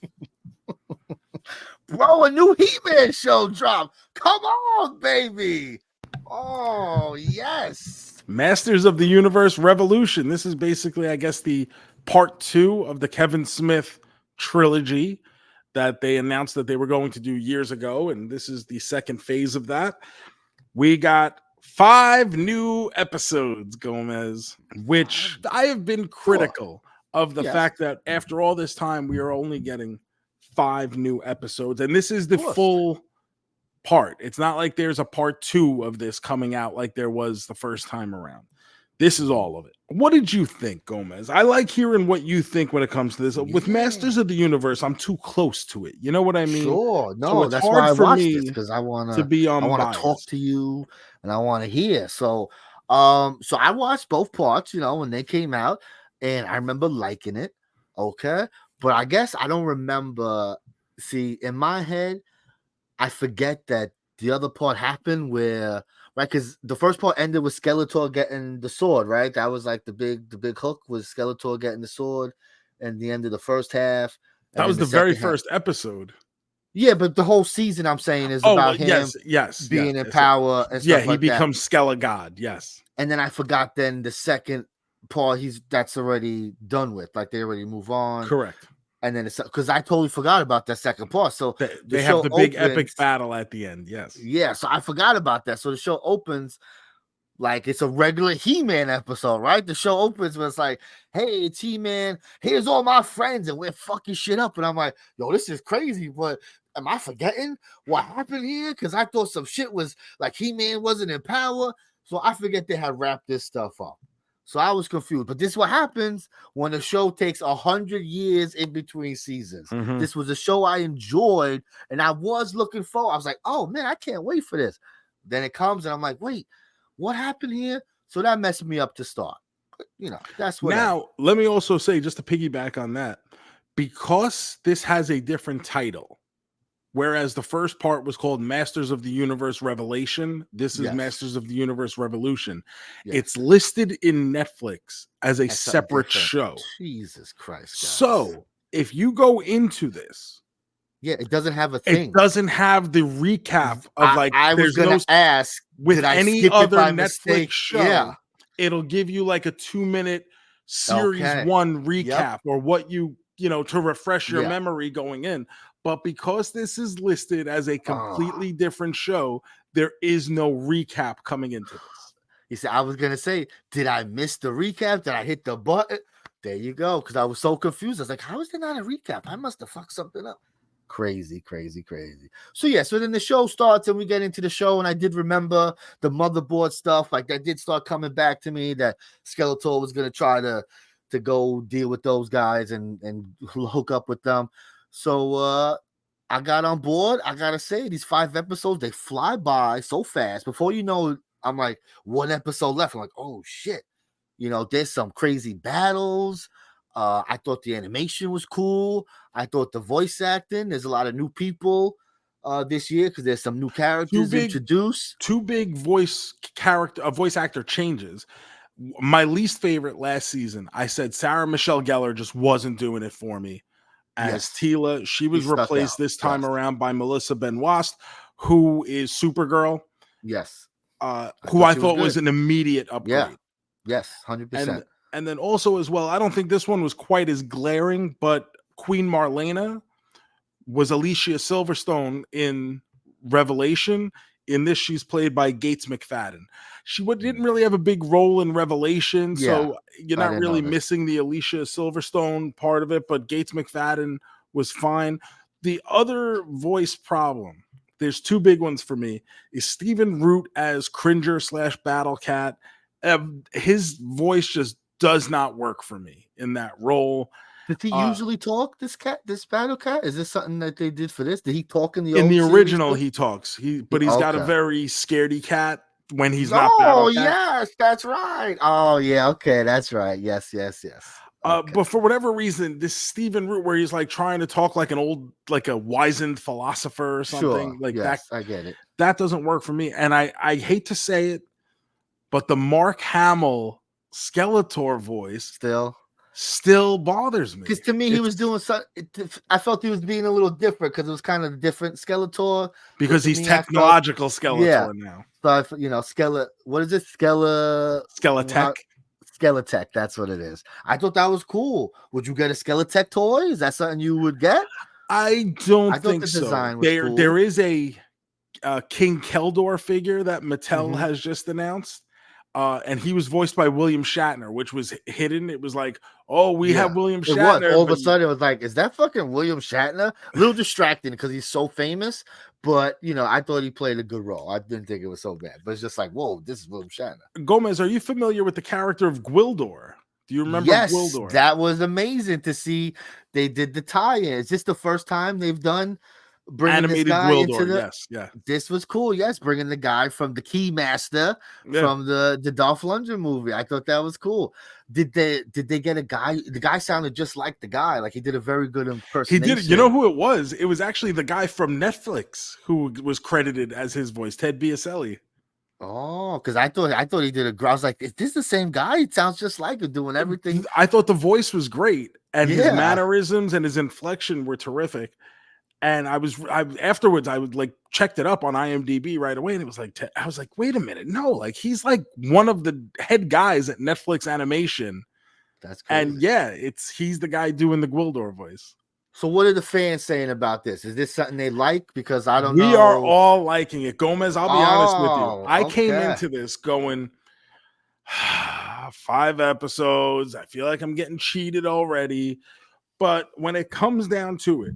Bro, a new He-Man show dropped. Come on, baby. Oh, yes. Masters of the Universe Revolution. This is basically, I guess, the part 2 of the Kevin Smith trilogy that they announced that they were going to do years ago. And this is the second phase of that. We got 5 new episodes, JoeMeZ, which I have been critical of the fact that after all this time, we are only getting 5 new episodes. And this is the full part. It's not like there's a part 2 of this coming out like there was the first time around. This is all of it. What did you think, JoeMeZ? I like hearing what you think when it comes to this. With Masters of the Universe, I'm too close to it. You know what I mean? Sure. No, so that's why I watched this, because I want to be I want to talk to you and I want to hear. So I watched both parts, when they came out, and I remember liking it. Okay. But I guess I don't remember. See, in my head, I forget that the other part happened where, right? Because the first part ended with Skeletor getting the sword, right? That was like the big hook was Skeletor getting the sword, and the end of the first half. That was the very first episode. Yeah, but the whole season, I'm saying, is about him being in power and stuff he becomes Skele God, yes. And then I forgot then the second part, that's already done with. Like, they already move on. Correct. And then it's because I totally forgot about that second part. So they have the big epic battle at the end. Yes. Yeah. So I forgot about that. So the show opens like it's a regular He-Man episode, right? The show opens with it's like, hey, it's He-Man. Here's all my friends, and we're fucking shit up. And I'm like, yo, this is crazy. But am I forgetting what happened here? Because I thought some shit was like He-Man wasn't in power. So I forget they had wrapped this stuff up. So I was confused. But this is what happens when a show takes 100 years in between seasons. Mm-hmm. This was a show I enjoyed, and I was looking forward. I was like, oh, man, I can't wait for this. Then it comes, and I'm like, wait, what happened here? So that messed me up to start. But, that's what. Now, let me also say, just to piggyback on that, because this has a different title, whereas the first part was called Masters of the Universe Revelation, this is Masters of the Universe Revolution. Yes. It's listed in Netflix as a separate show. Jesus Christ. Guys. So if you go into this, it doesn't have a thing. It doesn't have the recap of I was going to ask with any other Netflix show. Yeah. It'll give you like a 2-minute series 1 recap or what you to refresh your memory going in. But because this is listed as a completely different show, there is no recap coming into this. You see, I was going to say, did I miss the recap? Did I hit the button? There you go. Because I was so confused. I was like, how is there not a recap? I must have fucked something up. Crazy. So then the show starts and we get into the show. And I did remember the motherboard stuff. Like, that did start coming back to me, that Skeletor was going to try to go deal with those guys and hook up with them. So I got on board. I gotta say, these 5 episodes, they fly by so fast. Before you know, I'm like 1 episode left. I'm like, oh shit. There's some crazy battles. I thought the animation was cool. I thought the voice acting, there's a lot of new people this year because there's some new characters introduced. 2 big voice actor changes. My least favorite last season, I said Sarah Michelle Gellar just wasn't doing it for me. As Tila, she was replaced this time around by Melissa Benoist, who is Supergirl. Yes. Who I thought was an immediate upgrade. Yeah. Yes, 100%. And then also as well, I don't think this one was quite as glaring, but Queen Marlena was Alicia Silverstone in Revelation. In this, she's played by Gates McFadden. She didn't really have a big role in Revelation, so you're not really missing the Alicia Silverstone part of it, but Gates McFadden was fine. The other voice problem, there's 2 big ones for me, is Stephen Root as Cringer / Battle Cat. His voice just does not work for me in that role. Did he usually talk, this Battle Cat? Is this something that they did for this? Did he talk in the original series? He talks. But he's got a very scaredy cat when he's not Battle Cat. Yes, that's right. Oh, yeah, okay, that's right. Yes. Okay. But for whatever reason, this Stephen Root, where he's like trying to talk like a wizened philosopher or something that. I get it. That doesn't work for me. And I hate to say it, but the Mark Hamill Skeletor voice still bothers me. Because to me, he was doing something. I felt he was being a little different because it was kind of different Skeletor. Because he's technological Skeletor now. So what is it? Skeletech. Skeletech. That's what it is. I thought that was cool. Would you get a Skeletech toy? Is that something you would get? I don't think the so. Design was cool. There is a King Keldor figure that Mattel has just announced. And he was voiced by William Shatner, which was hidden. It was like, oh, we have William Shatner. All of a sudden, it was like, is that fucking William Shatner? A little distracting because he's so famous, but I thought he played a good role. I didn't think it was so bad, but it's just like, whoa, this is William Shatner. JoeMeZ, are you familiar with the character of Gwildor? Do you remember Gwildor? That was amazing to see. They did the tie-in. Is this the first time they've done bringing animated this guy Gwildor, into yes. This was cool. Yes, bringing the guy from the Keymaster from the Dolph Lundgren movie. I thought that was cool. Did they get a guy? The guy sounded just like the guy. Like he did a very good impersonation. He did. You know who it was? It was actually the guy from Netflix who was credited as his voice, Ted Biaselli. Oh, because I thought he did I was like, is this the same guy? It sounds just like him doing everything. I thought the voice was great, and his mannerisms and his inflection were terrific. And afterwards, I would like checked it up on IMDb right away, and it was like, I was like, wait a minute, no, like he's like one of the head guys at Netflix Animation. That's crazy. And he's the guy doing the Gwildor voice. So what are the fans saying about this? Is this something they like? Because I don't know. We are all liking it. JoeMeZ, I'll be honest with you. I came into this going 5 episodes. I feel like I'm getting cheated already. But when it comes down to it,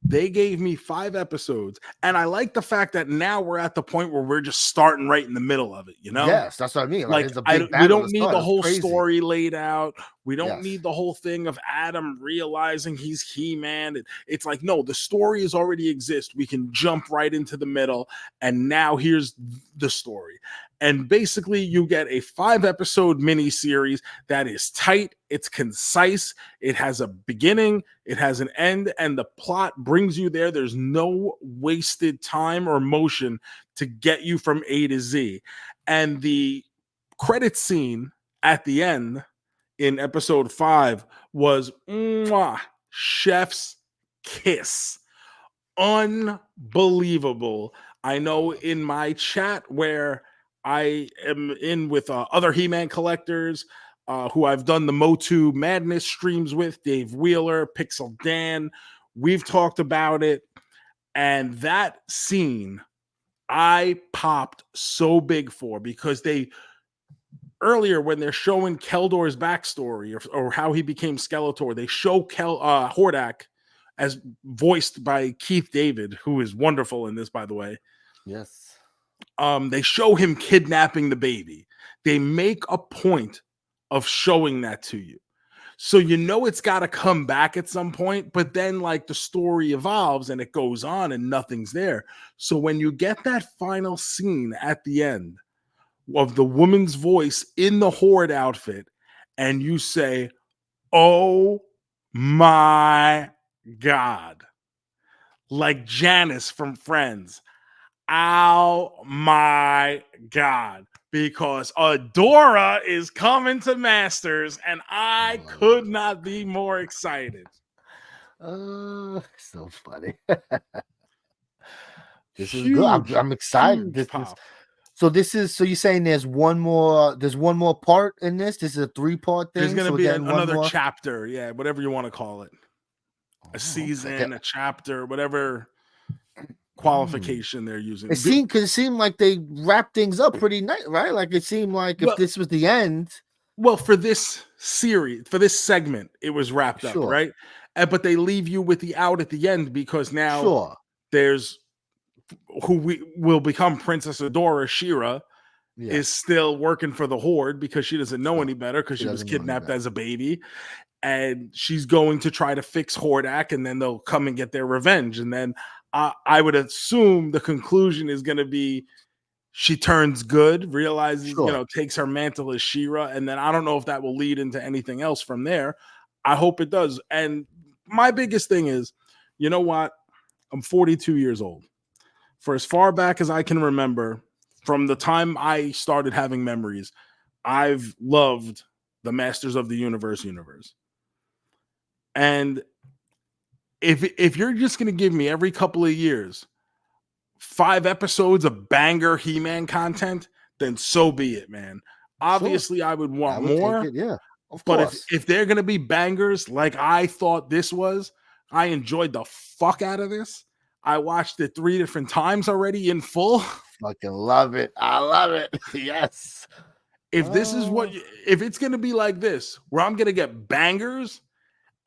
they gave me 5 episodes, and I like the fact that now we're at the point where we're just starting right in the middle of it, Yes, that's what I mean. Like we don't need the whole story laid out. We don't need the whole thing of Adam realizing he's He-Man. It's like, no, the story is already exists. We can jump right into the middle, and now here's the story. And basically, you get a 5-episode miniseries that is tight, it's concise, it has a beginning, it has an end, and the plot brings you there. There's no wasted time or motion to get you from A to Z. And the credit scene at the end in episode 5 was chef's kiss. Unbelievable. I know in my chat where I am in with other He-Man collectors who I've done the Motu Madness streams with, Dave Wheeler, Pixel Dan. We've talked about it. And that scene, I popped so big for, because earlier when they're showing Keldor's backstory or how he became Skeletor, they show Hordak as voiced by Keith David, who is wonderful in this, by the way. Yes. They show him kidnapping the baby. They make a point of showing that to you. So it's got to come back at some point, but then like the story evolves and it goes on and nothing's there. So when you get that final scene at the end of the woman's voice in the Horde outfit and you say, oh my God, like Janice from Friends, oh my God, because Adora is coming to Masters, and I could not be more excited. So funny. This is good. I'm excited. So you're saying there's one more part in this? This is a 3-part thing? There's going to be another chapter. Yeah, whatever you want to call it. A season, a chapter, whatever qualification they're using. It seemed like they wrapped things up pretty nice, right? Like it seemed like if this was the end. Well, for this series, for this segment, it was wrapped up, right? But they leave you with the out at the end, because now there's who will become Princess Adora, She-Ra, is still working for the Horde because she doesn't know any better, because she was kidnapped as a baby. And she's going to try to fix Hordak, and then they'll come and get their revenge. And then I would assume the conclusion is going to be she turns good, realizes, takes her mantle as She-Ra. And then I don't know if that will lead into anything else from there. I hope it does. And my biggest thing is, you know what? I'm 42 years old. For as far back as I can remember, from the time I started having memories, I've loved the Masters of the Universe. And if you're just going to give me every couple of years 5 episodes of banger He-Man content, then so be it, man. Obviously, sure. I would want more. Take it, yeah, of but course. if they're going to be bangers like I thought this was, I enjoyed the fuck out of this. I watched it 3 different times already in full. Fucking love it. I love it. Yes. If this is if it's going to be like this, where I'm going to get bangers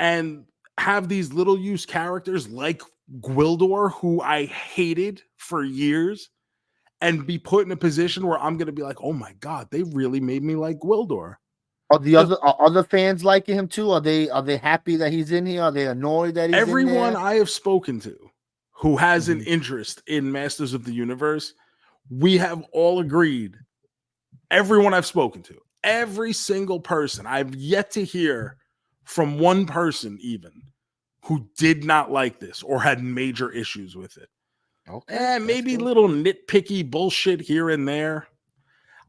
and have these little use characters like Gwildor, who I hated for years, and be put in a position where I'm going to be like, oh my God, they really made me like Gwildor. Are other fans liking him too? Are they happy that he's in here? Are they annoyed that he's in there? Everyone I have spoken to who has an interest in Masters of the Universe, we have all agreed. Everyone I've spoken to, every single person, I've yet to hear from one person even who did not like this or had major issues with it. Okay, maybe little nitpicky bullshit here and there.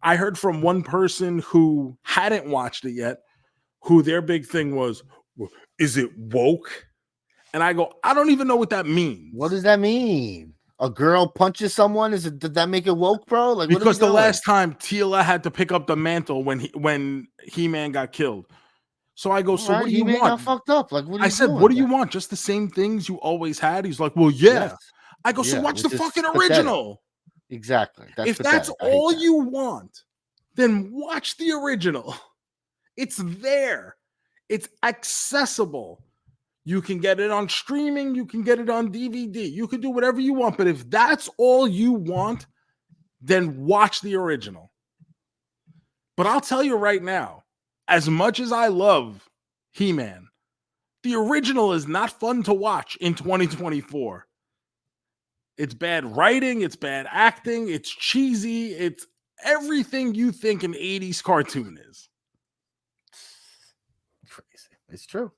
I heard from one person who hadn't watched it yet, who their big thing was, is it woke? And I go, I don't even know what that means. What does that mean? A girl punches someone? Did that make it woke, bro? Like, because the last time Teela had to pick up the mantle when He-Man got killed. So I go, so what do you want? Got fucked up. Like, what? I said, what do you want? Just the same things you always had? He's like, well, yeah. Yes. I go, so watch the fucking original. Exactly. If that's all you want, then watch the original. It's there. It's accessible. You can get it on streaming. You can get it on DVD. You can do whatever you want. But if that's all you want, then watch the original. But I'll tell you right now, as much as I love He-Man, the original is not fun to watch in 2024. It's bad writing. It's bad acting. It's cheesy. It's everything you think an 80s cartoon is. Crazy. It's true.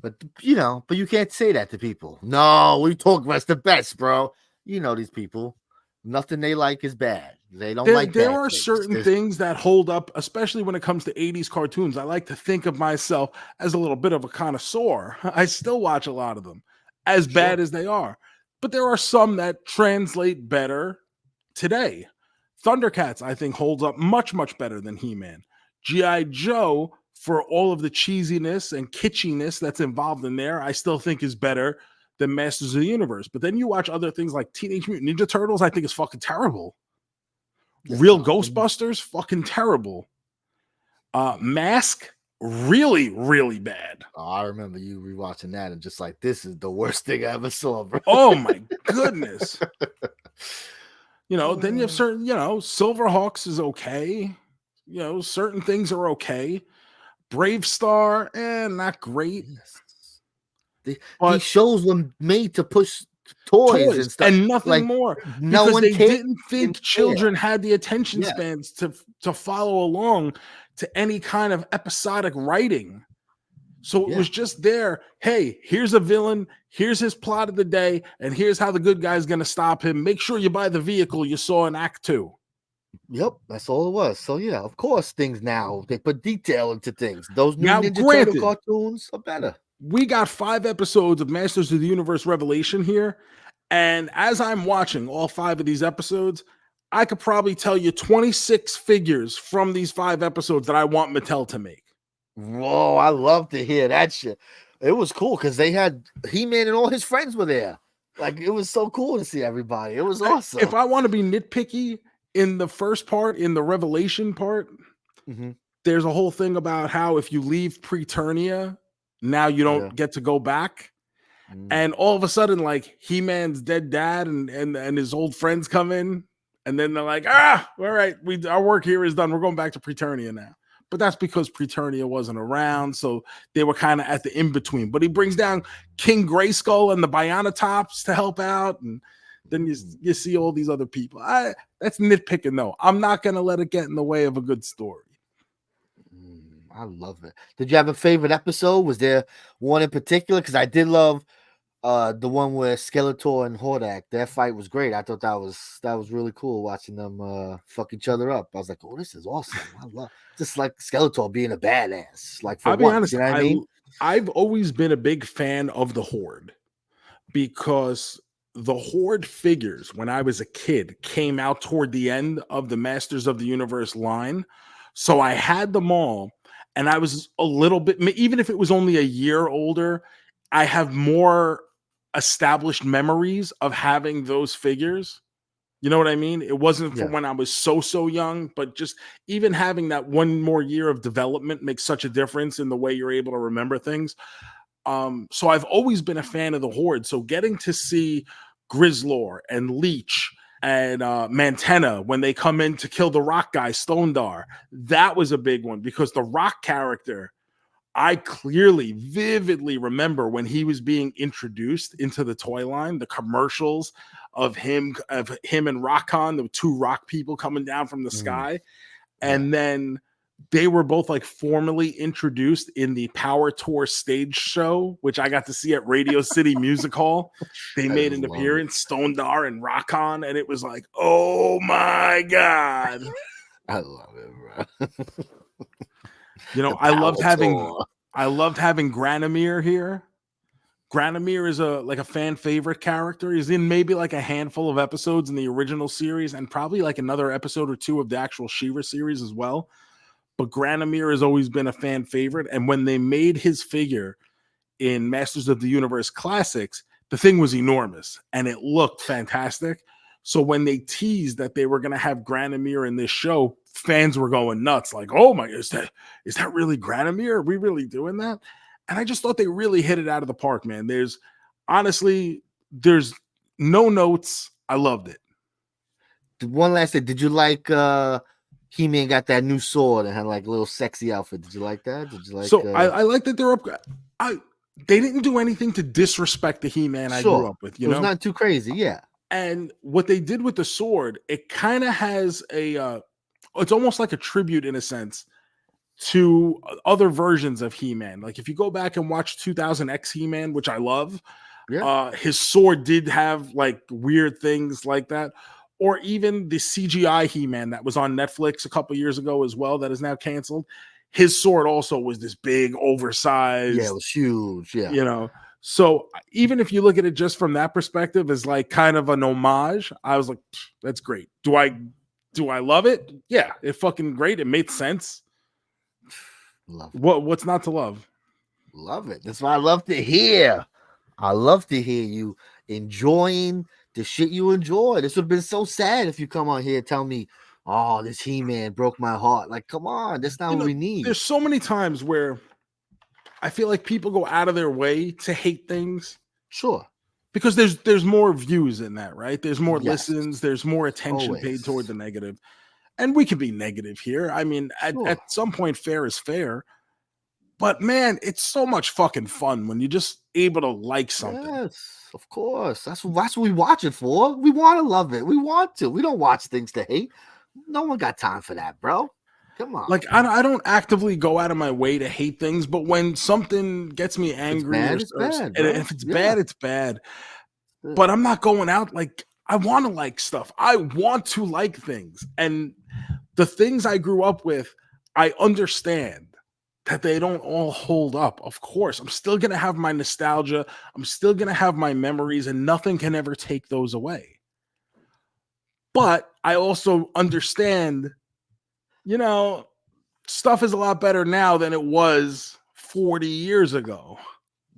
But you can't say that to people. No, we talk about the best, bro. You know these people. Nothing they like is bad. They don't like there are certain things that hold up, especially when it comes to 80s cartoons. I like to think of myself as a little bit of a connoisseur. I still watch a lot of them, as bad as they are. But there are some that translate better today. Thundercats, I think, holds up much, much better than He-Man. G.I. Joe, for all of the cheesiness and kitschiness that's involved in there, I still think is better than Masters of the Universe. But then you watch other things like Teenage Mutant Ninja Turtles, I think is fucking terrible. Real Ghostbusters, fucking terrible. Mask, really, really bad. Oh, I remember you rewatching that and just like, this is the worst thing I ever saw, bro. Oh my goodness. Then you have certain, Silverhawks is okay. Certain things are okay. Brave Star, not great. These shows were made to push toys and stuff, and nothing more. Because they didn't think children had the attention spans to follow along to any kind of episodic writing. So it was just there. Hey, here's a villain. Here's his plot of the day, and here's how the good guy's going to stop him. Make sure you buy the vehicle you saw in Act 2. Yep, that's all it was. So yeah, of course, things now they put detail into things. Those new Ninja Turtle cartoons are better. We got 5 episodes of Masters of the Universe Revelation here, and as I'm watching all 5 of these episodes, I could probably tell you 26 figures from these 5 episodes that I want Mattel to make. Whoa, I love to hear that shit. It was cool because they had He-Man and all his friends were there. Like, it was so cool to see everybody. It was awesome. If I want to be nitpicky, in the first part, in the Revelation part, there's a whole thing about how if you leave Preternia, now you don't get to go back. And all of a sudden, like, He-Man's dead dad and his old friends come in, and then they're like, all right, our work here is done. We're going back to Preternia now. But that's because Preternia wasn't around, so they were kind of at the in-between. But he brings down King Grayskull and the Bionatops to help out, and then you see all these other people. That's nitpicking, though. I'm not going to let it get in the way of a good story. I love it. Did you have a favorite episode? Was there one in particular? Because I did love The one where Skeletor and Hordak, that fight was great. I thought that was really cool watching them fuck each other up. I was like, oh, this is awesome. I love just like Skeletor being a badass, like for I'll be once. honest, You know what I mean? I've always been a big fan of the Horde because the Horde figures when I was a kid came out toward the end of the Masters of the Universe line. So I had them all, and I was a little bit, even if it was only a year older, I have more established memories of having those figures. You know what I mean? It wasn't from when I was so young, but just even having that one more year of development makes such a difference in the way you're able to remember things. So I've always been a fan of the Horde. So getting to see Grizzlor and Leech and Mantenna when they come in to kill the Rock guy, Stondar, that was a big one because the Rock character, I clearly, vividly remember when he was being introduced into the toy line, the commercials of him and Rockon, the two rock people coming down from the sky. And then they were both like formally introduced in the Power Tour stage show, which I got to see at Radio City Music Hall. They made an appearance, Stondar and Rockon, and it was like, oh my God. I love it, bro. You know, I loved having Granomir here. Granomir is a fan favorite character. He's in maybe like a handful of episodes in the original series and probably like another episode or two of the actual She-Ra series as well. But Granomir has always been a fan favorite. And when they made his figure in Masters of the Universe Classics, the thing was enormous and it looked fantastic. So when they teased that they were going to have Granomir in this show, fans were going nuts. Like, oh my, is that really Granomir? Are we really doing that? And I just thought they really hit it out of the park, man. There's no notes. I loved it. One last thing. Did you like He-Man got that new sword and had like a little sexy outfit? Did you like that? Did you like I like that they're up. They didn't do anything to disrespect the He-Man I grew up with. You know, it was not too crazy. Yeah. And what they did with the sword, it kind of has it's almost like a tribute in a sense to other versions of He-Man. Like if you go back and watch 2000X He-Man, which I love, his sword did have like weird things like that. Or even the CGI He-Man that was on Netflix a couple years ago as well, that is now canceled. His sword also was this big, oversized. Yeah, it was huge. Yeah. You know, so even if you look at it just from that perspective as like kind of an homage, I was like, that's great. Do I love it? Yeah, it's fucking great. It made sense. Love it. What's not to love? Love it. That's what I love to hear. I love to hear you enjoying the shit you enjoy. This would have been so sad if you come on here and tell me, oh, this He-Man broke my heart. Like, come on, that's not what we need. There's so many times where I feel like people go out of their way to hate things. Sure. Because there's more views in that, right? There's more listens, there's more attention paid toward the negative. And we can be negative here. I mean, at some point, fair is fair. But man, it's so much fucking fun when you're just able to like something. Yes, of course. That's what we watch it for. We want to love it. We want to. We don't watch things to hate. No one got time for that, bro. Come on. Like I don't actively go out of my way to hate things, but when something gets me angry, it's bad, if it's bad, it's bad. But I'm not going out like I want to like stuff. I want to like things, and the things I grew up with, I understand that they don't all hold up. Of course, I'm still going to have my nostalgia. I'm still going to have my memories, and nothing can ever take those away. But I also understand, you know, stuff is a lot better now than it was 40 years ago.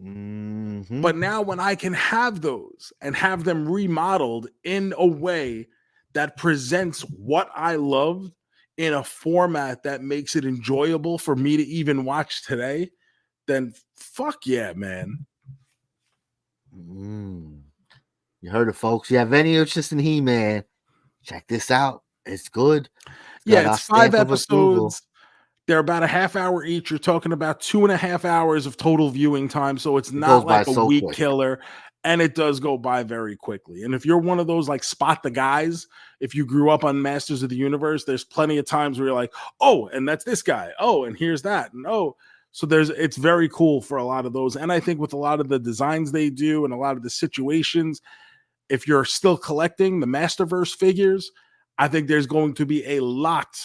Mm-hmm. But now when I can have those and have them remodeled in a way that presents what I loved in a format that makes it enjoyable for me to even watch today, then fuck yeah, man. You heard it, folks. You have any interest in He-Man, check this out. It's good. It's 5 episodes. They're about a half hour each. You're talking about 2.5 hours of total viewing time. So it's not like a week killer. And it does go by very quickly. And if you're one of those like spot the guys, if you grew up on Masters of the Universe, there's plenty of times where you're like, oh, and that's this guy. Oh, and here's that. And oh, So it's very cool for a lot of those. And I think with a lot of the designs they do and a lot of the situations, if you're still collecting the Masterverse figures, I think there's going to be a lot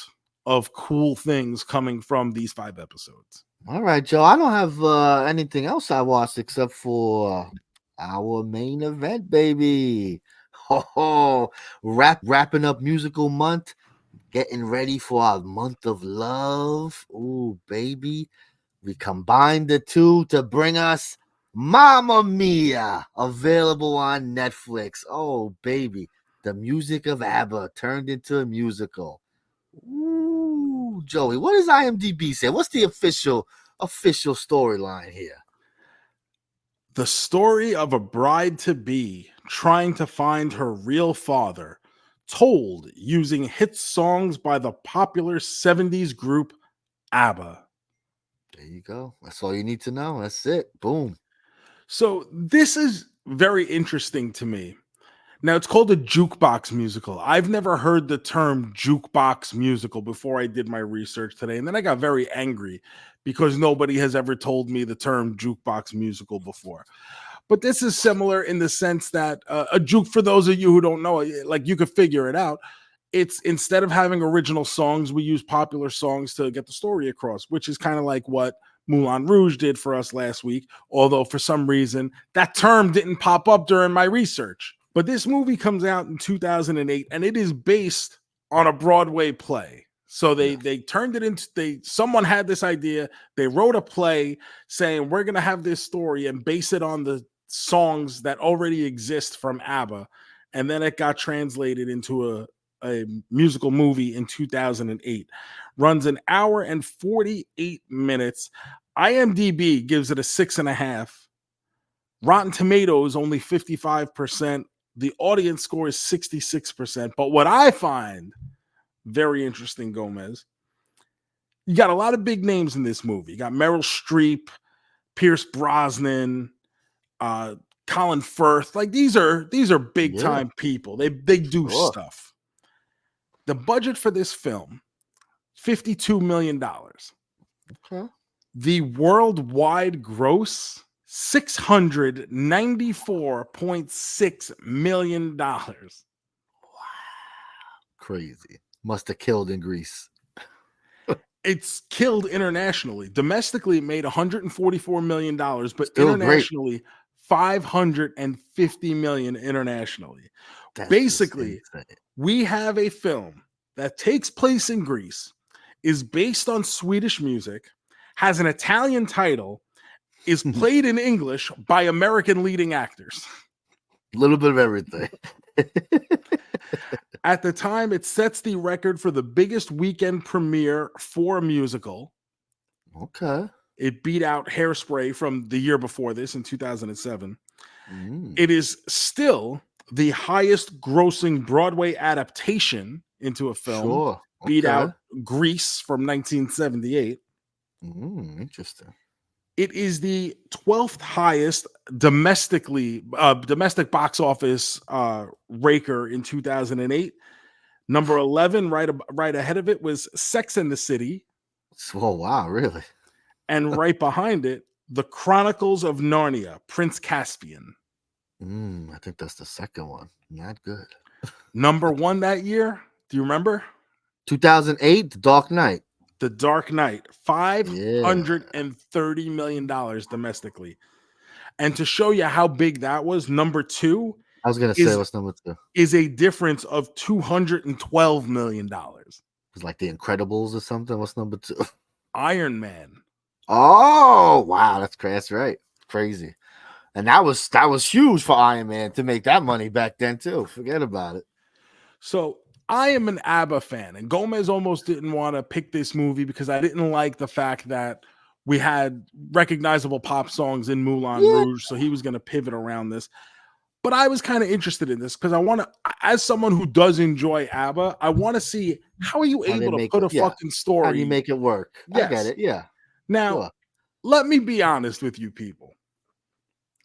of cool things coming from these 5 episodes. All right, Joe. I don't have anything else I watched except for our main event, baby. Wrapping up musical month, getting ready for our month of love. Ooh, baby. We combined the two to bring us Mamma Mia, available on Netflix. Oh, baby. The music of ABBA turned into a musical. Ooh, Joey, what does IMDb say? What's the official storyline here? The story of a bride-to-be trying to find her real father, told using hit songs by the popular 70s group ABBA. There you go. That's all you need to know. That's it. Boom. So this is very interesting to me. Now, it's called a jukebox musical. I've never heard the term jukebox musical before I did my research today. And then I got very angry because nobody has ever told me the term jukebox musical before. But this is similar in the sense that a juke, for those of you who don't know, like you could figure it out. It's instead of having original songs, we use popular songs to get the story across, which is kind of like what Moulin Rouge did for us last week. Although for some reason that term didn't pop up during my research. But this movie comes out in 2008 and it is based on a Broadway play. So they turned it into, someone had this idea. They wrote a play saying, we're going to have this story and base it on the songs that already exist from ABBA. And then it got translated into a musical movie in 2008. Runs an hour and 48 minutes. IMDb gives it a 6.5. Rotten Tomatoes only 55%. The audience score is 66%. But what I find very interesting, JoeMeZ, you got a lot of big names in this movie. You got Meryl Streep, Pierce Brosnan, Colin Firth. Like these are big time people. They do stuff. The budget for this film, $52 million. Okay. The worldwide gross, $694.6 million. Wow. Crazy. Must have killed in Greece. It's killed internationally. Domestically, it made $144 million, but Still internationally, $550 million internationally. That's basically, we have a film that takes place in Greece, is based on Swedish music, has an Italian title, is played in English by American leading actors. A little bit of everything. At the time, it sets the record for the biggest weekend premiere for a musical. Okay. It beat out Hairspray from the year before this in 2007. It is still the highest grossing Broadway adaptation into a film. Sure. Okay. Beat out Grease from 1978. Interesting. It is the 12th highest domestic box office raker in 2008. Number 11, right ahead of it, was Sex and the City. Oh, wow, really? And right behind it, The Chronicles of Narnia, Prince Caspian. I think that's the second one. Not good. Number 1 that year, do you remember? 2008, The Dark Knight. The Dark Knight, $530 million domestically. And to show you how big that was, number 2, I was going to say, what's number 2? Is a difference of $212 million. It's like The Incredibles or something. What's number 2? Iron Man. Oh, wow. That's crazy. That's right. Crazy. And that was huge for Iron Man to make that money back then, too. Forget about it. So I am an ABBA fan, and JoeMeZ almost didn't want to pick this movie because I didn't like the fact that we had recognizable pop songs in Moulin Rouge, so he was going to pivot around this. But I was kind of interested in this because I want to, as someone who does enjoy ABBA, I want to see how are you able to put a fucking story. How do you make it work? Yes. I get it, yeah. Now, let me be honest with you people.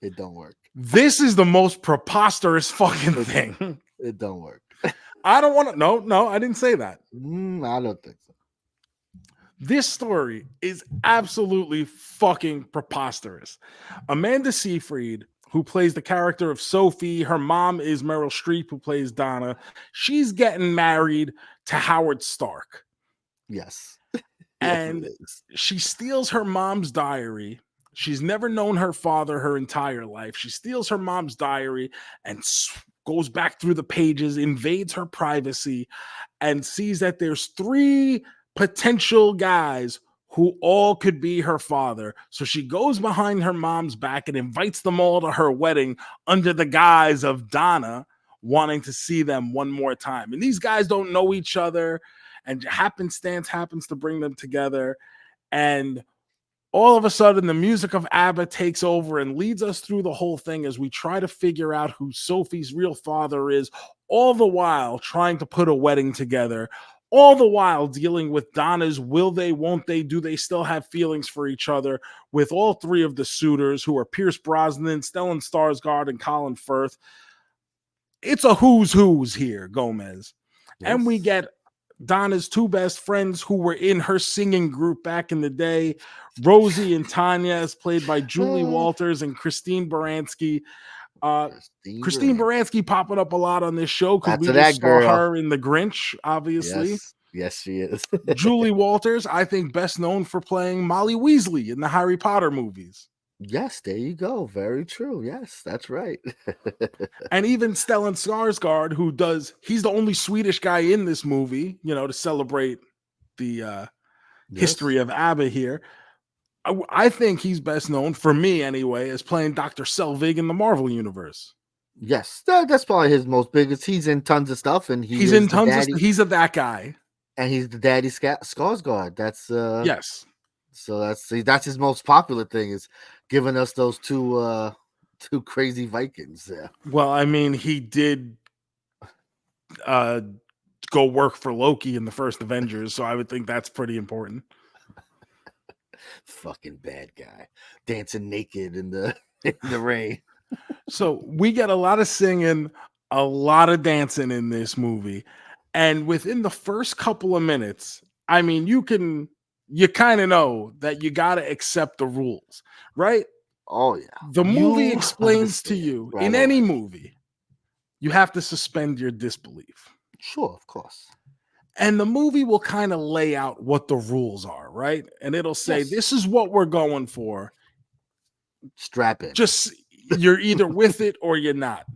It don't work. This is the most preposterous fucking thing. It don't work. I don't want to. No, I didn't say that. I don't think so. This story is absolutely fucking preposterous. Amanda Seyfried, who plays the character of Sophie, her mom is Meryl Streep, who plays Donna. She's getting married to Howard Stark. Yes. And she steals her mom's diary. She's never known her father her entire life. She steals her mom's diary and goes back through the pages, invades her privacy, and sees that there's 3 potential guys who all could be her father. So she goes behind her mom's back and invites them all to her wedding under the guise of Donna wanting to see them one more time. And these guys don't know each other, and happenstance happens to bring them together. And all of a sudden, the music of ABBA takes over and leads us through the whole thing as we try to figure out who Sophie's real father is, all the while trying to put a wedding together, all the while dealing with Donna's will they, won't they, do they still have feelings for each other with all 3 of the suitors, who are Pierce Brosnan, Stellan Skarsgård, and Colin Firth. It's a who's here, JoeMeZ. Yes. And we get Donna's 2 best friends who were in her singing group back in the day, Rosie and Tanya, as played by Julie Walters and Christine Baranski. Christine Baranski popping up a lot on this show because we just saw her in The Grinch, obviously. Yes, she is. Julie Walters, I think best known for playing Molly Weasley in the Harry Potter movies. Yes, there you go. Very true. Yes, that's right. And even Stellan Skarsgård, he's the only Swedish guy in this movie, to celebrate the history of ABBA here. I think he's best known, for me anyway, as playing Dr. Selvig in the Marvel Universe. Yes, that's probably his most biggest. He's in tons of stuff, and he's in tons of stuff. He's that guy. And he's the daddy Skarsgård. That's yes. So that's his most popular thing, is giving us those two crazy Vikings. Yeah. Well, I mean, he did go work for Loki in the first Avengers, so I would think that's pretty important. Fucking bad guy, dancing naked in the rain. So we get a lot of singing, a lot of dancing in this movie, and within the first couple of minutes, I mean, you kind of know that you got to accept the rules, right? Oh, yeah. The movie explains to you, in any movie, you have to suspend your disbelief. Sure, of course. And the movie will kind of lay out what the rules are, right? And it'll say, this is what we're going for. Strap in. Just, you're either with it or you're not.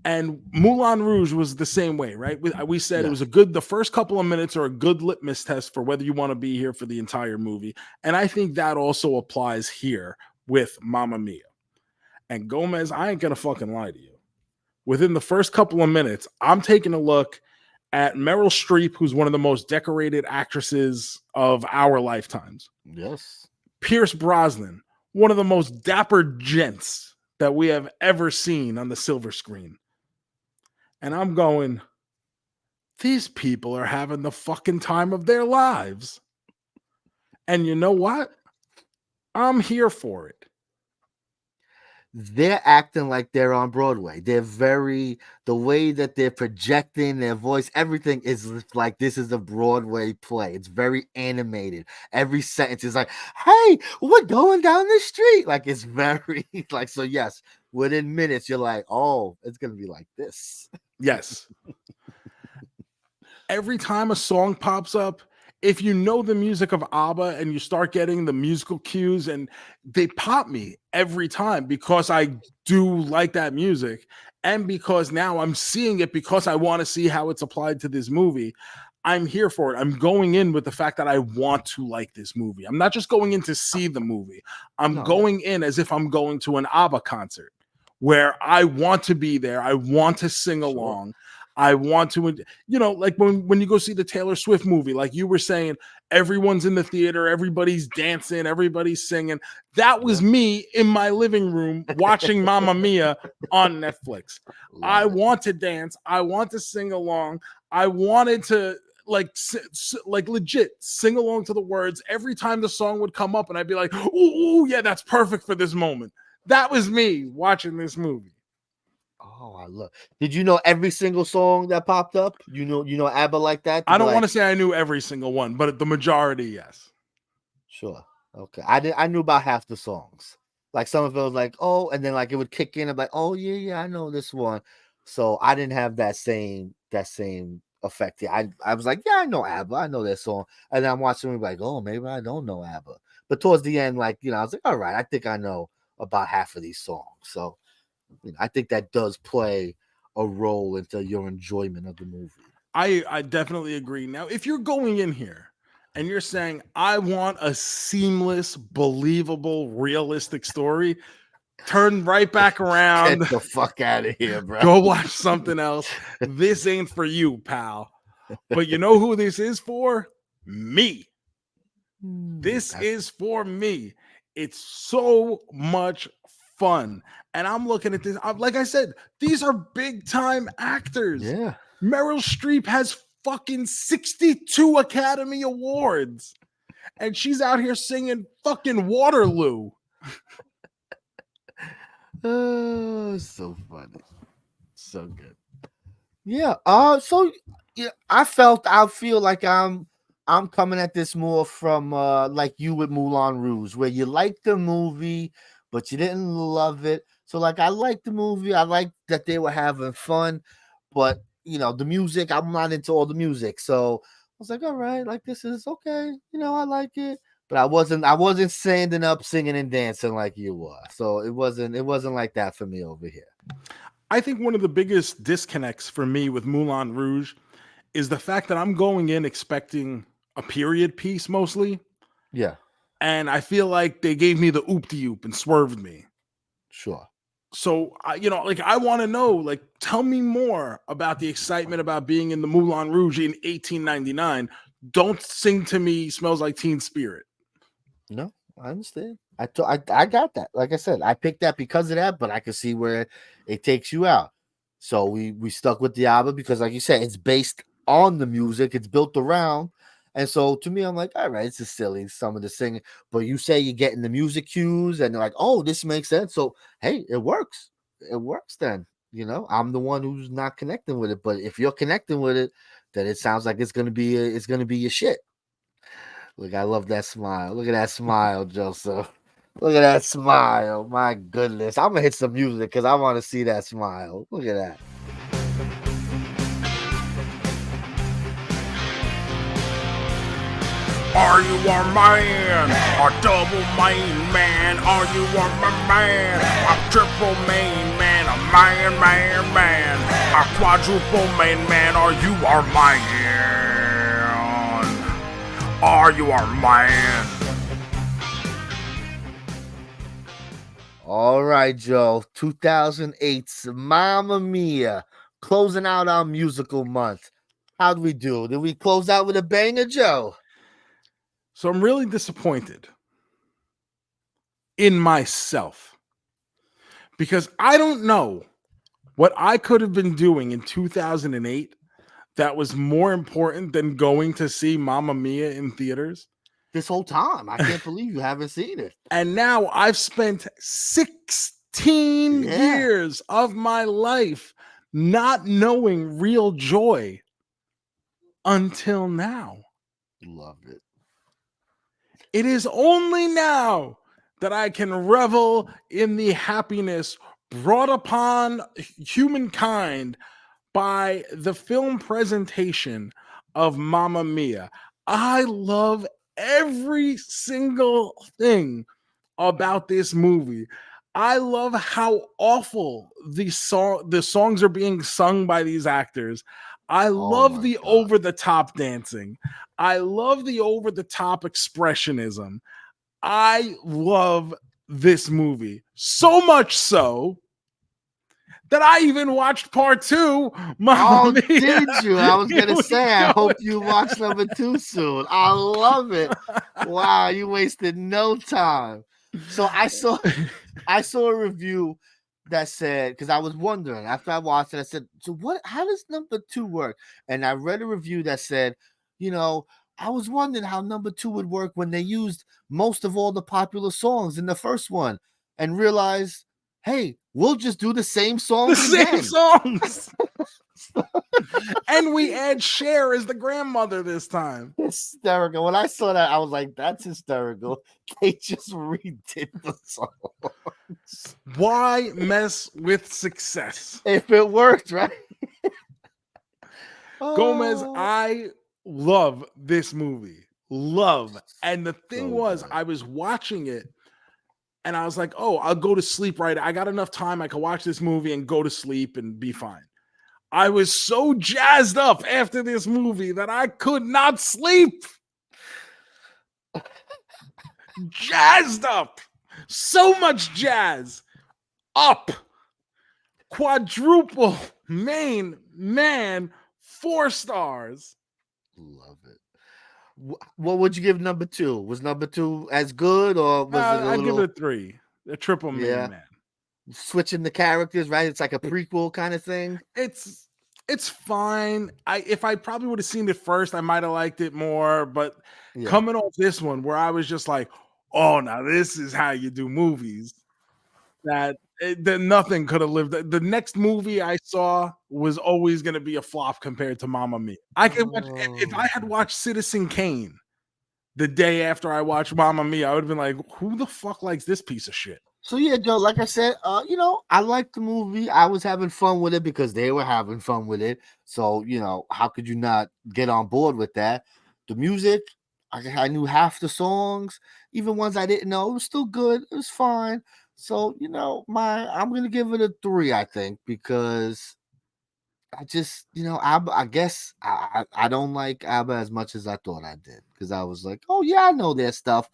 And Moulin Rouge was the same way, right? We said it was the first couple of minutes are a good litmus test for whether you want to be here for the entire movie. And I think that also applies here with Mamma Mia. And JoeMeZ, I ain't going to fucking lie to you. Within the first couple of minutes, I'm taking a look at Meryl Streep, who's one of the most decorated actresses of our lifetimes. Yes. Pierce Brosnan, one of the most dapper gents that we have ever seen on the silver screen. And I'm going, these people are having the fucking time of their lives. And you know what? I'm here for it. They're acting like they're on Broadway. The way that they're projecting their voice, everything is like this is a Broadway play. It's very animated. Every sentence is like, hey, we're going down the street. Like, it's very like, so yes, within minutes, you're like, oh, it's going to be like this. Yes. Every time a song pops up, if you know the music of ABBA and you start getting the musical cues, and they pop me every time because I do like that music, and because now I'm seeing it because I want to see how it's applied to this movie, I'm here for it. I'm going in with the fact that I want to like this movie. I'm not just going in to see the movie. I'm going in as if I'm going to an ABBA concert where I want to be there. I want to sing along. I want to, like when you go see the Taylor Swift movie, like you were saying, everyone's in the theater, everybody's dancing, everybody's singing. That was me in my living room watching Mamma Mia on Netflix. I want to dance. I want to sing along. I wanted to like legit sing along to the words every time the song would come up, and I'd be like, ooh, yeah, that's perfect for this moment. That was me watching this movie. Oh, I love. Did you know every single song that popped up? You know ABBA like that? I don't want to say I knew every single one, but the majority, yes. Sure. Okay. I knew about half the songs. Like some of it was like, oh, and then like it would kick in and be like, oh yeah, I know this one. So I didn't have that same effect. Yeah, I was like, yeah, I know ABBA, I know that song. And then I'm watching it like, oh, maybe I don't know ABBA. But towards the end, like, I was like, all right, I think I know about half of these songs. So I think that does play a role into your enjoyment of the movie. I definitely agree. Now, if you're going in here and you're saying, I want a seamless, believable, realistic story, turn right back around. Get the fuck out of here, bro. Go watch something else. This ain't for you, pal. But you know who this is for? Me. This is for me. It's so much fun. And I'm looking at this. Like I said, these are big time actors. Yeah. Meryl Streep has fucking 62 Academy Awards. And she's out here singing fucking Waterloo. Oh, so funny. So good. Yeah. So yeah, I feel like I'm coming at this more from like you with Moulin Rouge, where you liked the movie, but you didn't love it. So like I liked the movie, I liked that they were having fun, but the music, I'm not into all the music. So I was like, all right, like this is okay, I like it. But I wasn't standing up, singing and dancing like you were. So it wasn't like that for me over here. I think one of the biggest disconnects for me with Moulin Rouge is the fact that I'm going in expecting a period piece mostly. Yeah. And I feel like they gave me the oop-de-oop and swerved me. Sure. So, I want to know, like, tell me more about the excitement about being in the Moulin Rouge in 1899. Don't sing to me Smells Like Teen Spirit. No, I understand. I got that. Like I said, I picked that because of that, but I can see where it takes you out. So we stuck with the ABBA because, like you said, it's based on the music. It's built around. And so to me, I'm like, all right, this is silly, some of the singing. But you say you're getting the music cues and they're like, oh, this makes sense. So, hey, it works. It works then. I'm the one who's not connecting with it. But if you're connecting with it, then it sounds like it's gonna be your shit. Look, I love that smile. Look at that smile, Joseph. Look at that smile. My goodness. I'm gonna hit some music because I want to see that smile. Look at that. Are you a man? A double main man? Are you a man? A triple main man? A man? A quadruple main man? Are you our man? Are you our man? All right, Joe. 2008's Mamma Mia, closing out our musical month. How'd we do? Did we close out with a banger, Joe? So I'm really disappointed in myself because I don't know what I could have been doing in 2008 that was more important than going to see Mamma Mia in theaters. This whole time. I can't believe you haven't seen it. And now I've spent 16 years of my life not knowing real joy until now. Love it. It is only now that I can revel in the happiness brought upon humankind by the film presentation of Mamma Mia. I love every single thing about this movie. I love how awful the songs are being sung by these actors. I love the over-the-top dancing. I love the over-the-top expressionism. I love this movie so much so that I even watched part 2. Oh, did you? I was going to say, I hope you watch number 2 soon. I love it. Wow, you wasted no time. So I saw a review that said, because I was wondering after I watched it, I said, so how does number 2 work? And I read a review that said, I was wondering how number 2 would work when they used most of all the popular songs in the first one and realized hey, we'll just do the same songs The again. same songs. And we add Cher as the grandmother this time. Hysterical. When I saw that, I was like, that's hysterical. They just redid the songs. Why mess with success? If it worked, right? JoeMeZ, I love this movie. Love. And the thing was, I was watching it and I was like, oh, I'll go to sleep, right? I got enough time. I can watch this movie and go to sleep and be fine. I was so jazzed up after this movie that I could not sleep. Jazzed up. So much jazz. Up. Quadruple. Main man. 4 stars. Love it. What would you give number 2? Was number 2 as good, or was it I'd give it a 3. A triple main man. Switching the characters, right? It's like a prequel kind of thing. It's fine. If I probably would have seen it first, I might have liked it more. But coming off this one, where I was just like, "Oh, now this is how you do movies," that nothing could have lived. The next movie I saw was always going to be a flop compared to Mamma Mia. I could watch, if I had watched Citizen Kane the day after I watched Mamma Mia, I would have been like, "Who the fuck likes this piece of shit?" So yeah, Joe, like I said, I liked the movie. I was having fun with it because they were having fun with it. So, how could you not get on board with that? The music, I knew half the songs, even ones I didn't know. It was still good. It was fine. So, I'm gonna give it a 3, I think, because I just, ABBA, I guess I don't like ABBA as much as I thought I did, because I was like, oh yeah, I know their stuff.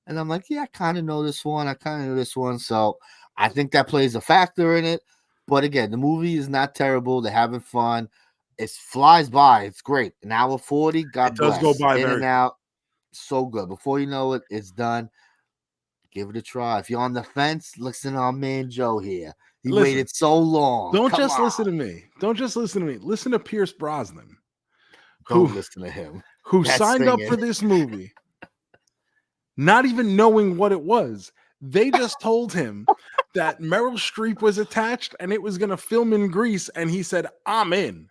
And I'm like, yeah, I kind of know this one. I kind of know this one. So I think that plays a factor in it. But again, the movie is not terrible. They're having fun. It flies by. It's great. An hour 40. God bless. It does go by in and out. So good. Before you know it, it's done. Give it a try. If you're on the fence, listen to our man Joe here. He waited so long. Don't just listen to me. Don't just listen to me. Listen to Pierce Brosnan. Don't listen to him. Who signed up for this movie. Not even knowing what it was. They just told him that Meryl Streep was attached and it was going to film in Greece. And he said, I'm in.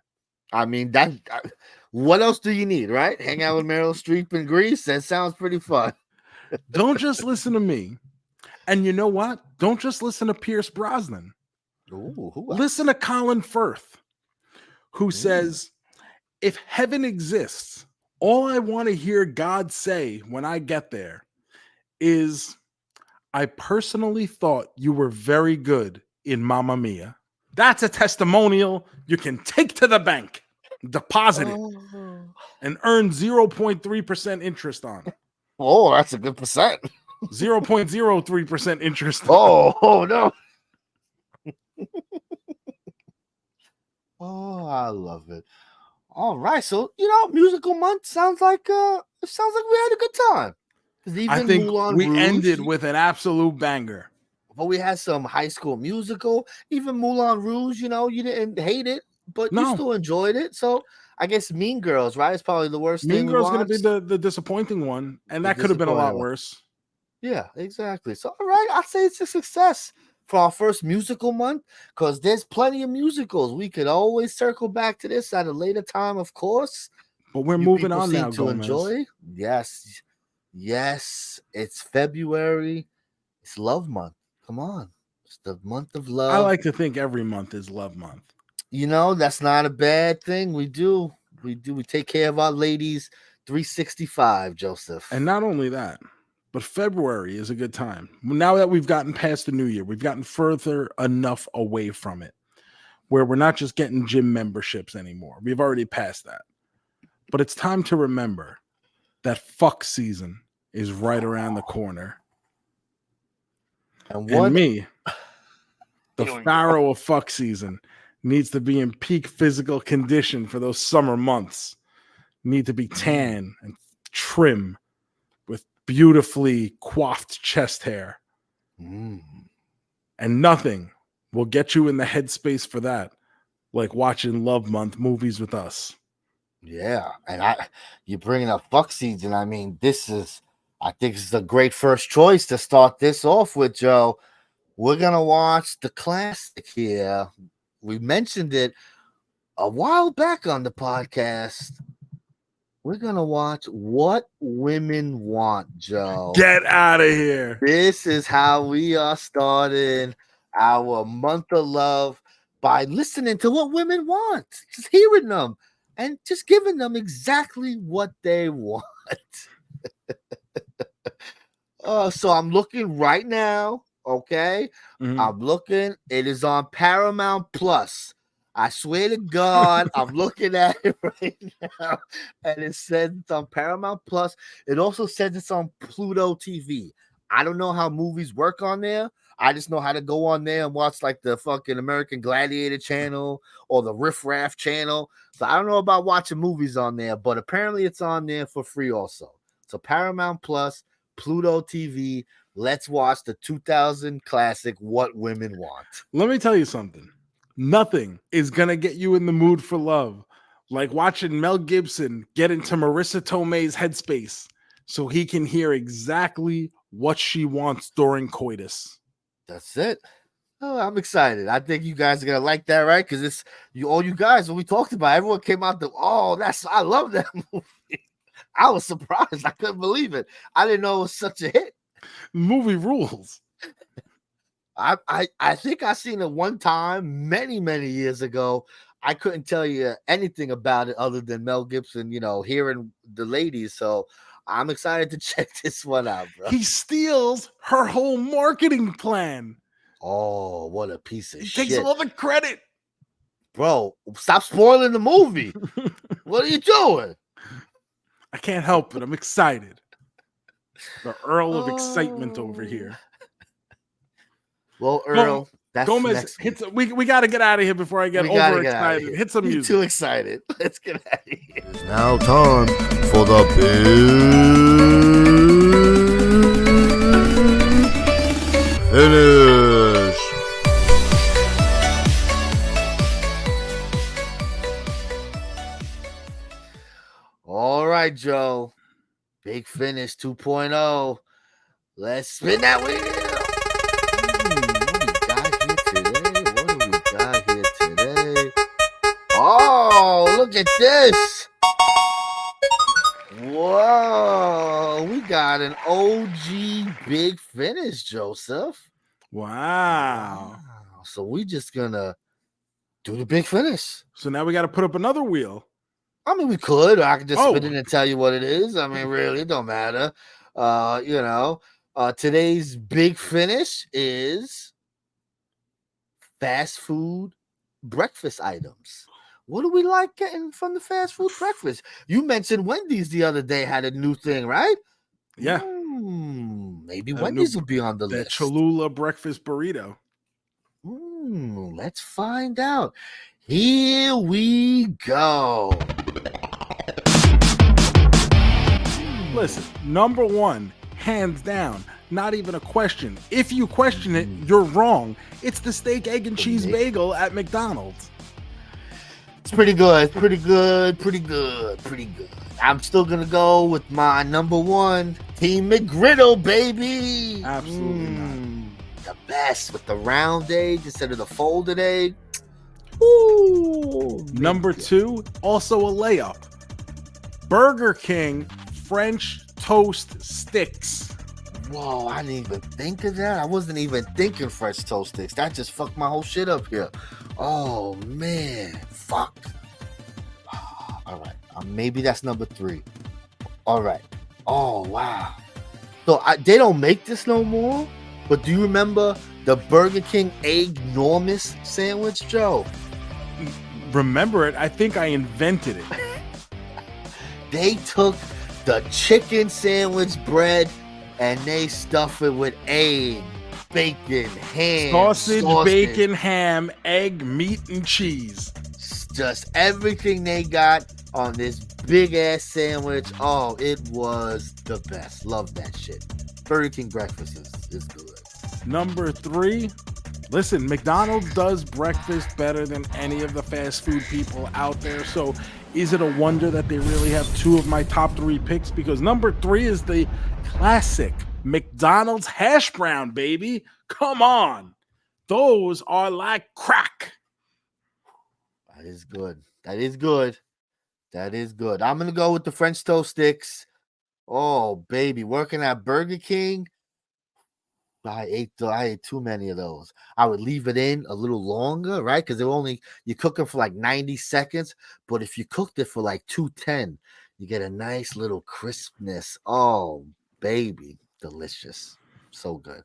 I mean, what else do you need, right? Hang out with Meryl Streep in Greece? That sounds pretty fun. Don't just listen to me. And you know what? Don't just listen to Pierce Brosnan. Ooh, listen to Colin Firth, who says, if heaven exists, all I want to hear God say when I get there is, I personally thought you were very good in Mamma Mia. That's a testimonial you can take to the bank, deposit it, and earn 0.3% interest on. Oh, that's a good percent. 0.03% interest. Oh no. Oh, I love it. All right, so musical month sounds like we had a good time. I think Moulin Rouge ended with an absolute banger. But we had some High School Musical, even Moulin Rouge. You didn't hate it, but you still enjoyed it. So I guess Mean Girls, right? It's probably the worst. Mean Girls going to be the disappointing one, and that could have been a lot worse. Yeah, exactly. So all right, I'd say it's a success for our first musical month, because there's plenty of musicals. We could always circle back to this at a later time, of course. But we're moving on now. To enjoy. Yes, it's February. It's Love Month. Come on, it's the month of love. I like to think every month is Love Month. That's not a bad thing. We take care of our ladies 365, Joseph. And not only that, but February is a good time. Now that we've gotten past the new year, we've gotten further enough away from it, where we're not just getting gym memberships anymore. We've already passed that. But it's time to remember that fuck season is right around the corner. And me, the pharaoh of fuck season, needs to be in peak physical condition for those summer months. Need to be tan and trim with beautifully coiffed chest hair. And nothing will get you in the headspace for that like watching Love Month movies with us. Yeah, and you're bringing up fuck season. I mean, I think this is a great first choice to start this off with, Joe. we're gonna watch the classic here. We mentioned it a while back on the podcast. We're gonna watch What Women Want, Joe. Get out of here. This is how we are starting our month of love, by listening to what women want, just hearing them and just giving them exactly what they want. So I'm looking right now. Okay. Mhm. I'm looking. It is on Paramount Plus. I swear to God, I'm looking at it right now. And it says it's on Paramount Plus. It also says it's on Pluto TV. I don't know how movies work on there. I just know how to go on there and watch like the fucking American Gladiator channel or the Riff Raff channel. So I don't know about watching movies on there, but apparently it's on there for free also. So Paramount Plus, Pluto TV. Let's watch the 2000 classic What Women Want. Let me tell you something. Nothing is going to get you in the mood for love like watching Mel Gibson get into Marissa Tomei's headspace so he can hear exactly what she wants during coitus. That's it. Oh, I'm excited. I think you guys are gonna like that, right? Because it's all you guys when we talked about it, everyone came out I love that movie. I was surprised. I couldn't believe it. I didn't know it was such a hit. Movie rules. I think I seen it one time many years ago. I couldn't tell you anything about it other than Mel Gibson, hearing the ladies. So I'm excited to check this one out, bro. He steals her whole marketing plan. Oh, what a piece of shit. He shit. takes all the credit. Bro, stop spoiling the movie. What are you doing? I can't help it. I'm excited. The Earl of Excitement over here. Well, Earl, that's JoeMeZ, we got to get out of here before I get overexcited. Hit some music. You're too excited. Let's get out of here. It's now time for the big finish. All right, Joe. Big finish 2.0. Let's spin that wheel. What do we got here today? Oh, look at this. Whoa. We got an OG big finish, Joseph. Wow. So we just gonna do the big finish. So now we got to put up another wheel. I mean, we could. Or I could just spin it and tell you what it is. I mean, really, it don't matter. Today's big finish is fast food breakfast items. What do we like getting from the fast food breakfast? You mentioned Wendy's the other day had a new thing, right? Yeah. Maybe Wendy's will be on the list. Cholula breakfast burrito. Let's find out. Here we go. Listen, number one, hands down, not even a question. If you question it, you're wrong. It's the steak, egg, and cheese bagel at McDonald's. It's pretty good. Pretty good. I'm still going to go with my number one, Team McGriddle, baby. Absolutely not. The best with the round egg instead of the folded egg. Ooh. Number two, also a layup. Burger King French toast sticks. Whoa, I didn't even think of that. I wasn't even thinking French toast sticks. That just fucked my whole shit up here. Oh, man. Fuck. All right. Maybe that's number three. All right. Oh, wow. So they don't make this no more? But do you remember the Burger King Egg-normous sandwich, Joe? Remember it? I think I invented it. They took the chicken sandwich bread and they stuff it with egg, bacon, ham, sausage, bacon, ham, egg, meat, and cheese. Just everything they got on this big ass sandwich. Oh, it was the best. Love that shit. Burger King breakfast is good. Number three, listen, McDonald's does breakfast better than any of the fast food people out there. So is it a wonder that they really have two of my top three picks? Because number three is the classic McDonald's hash brown, baby. Come on. Those are like crack. That is good. That is good. That is good. I'm going to go with the French toast sticks. Oh, baby. Working at Burger King. I ate too many of those. I would leave it in a little longer, right? Because you cook it for like 90 seconds. But if you cooked it for like 210, you get a nice little crispness. Oh, baby. Delicious. So good.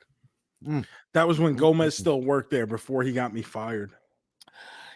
That was when JoeMeZ still worked there before he got me fired.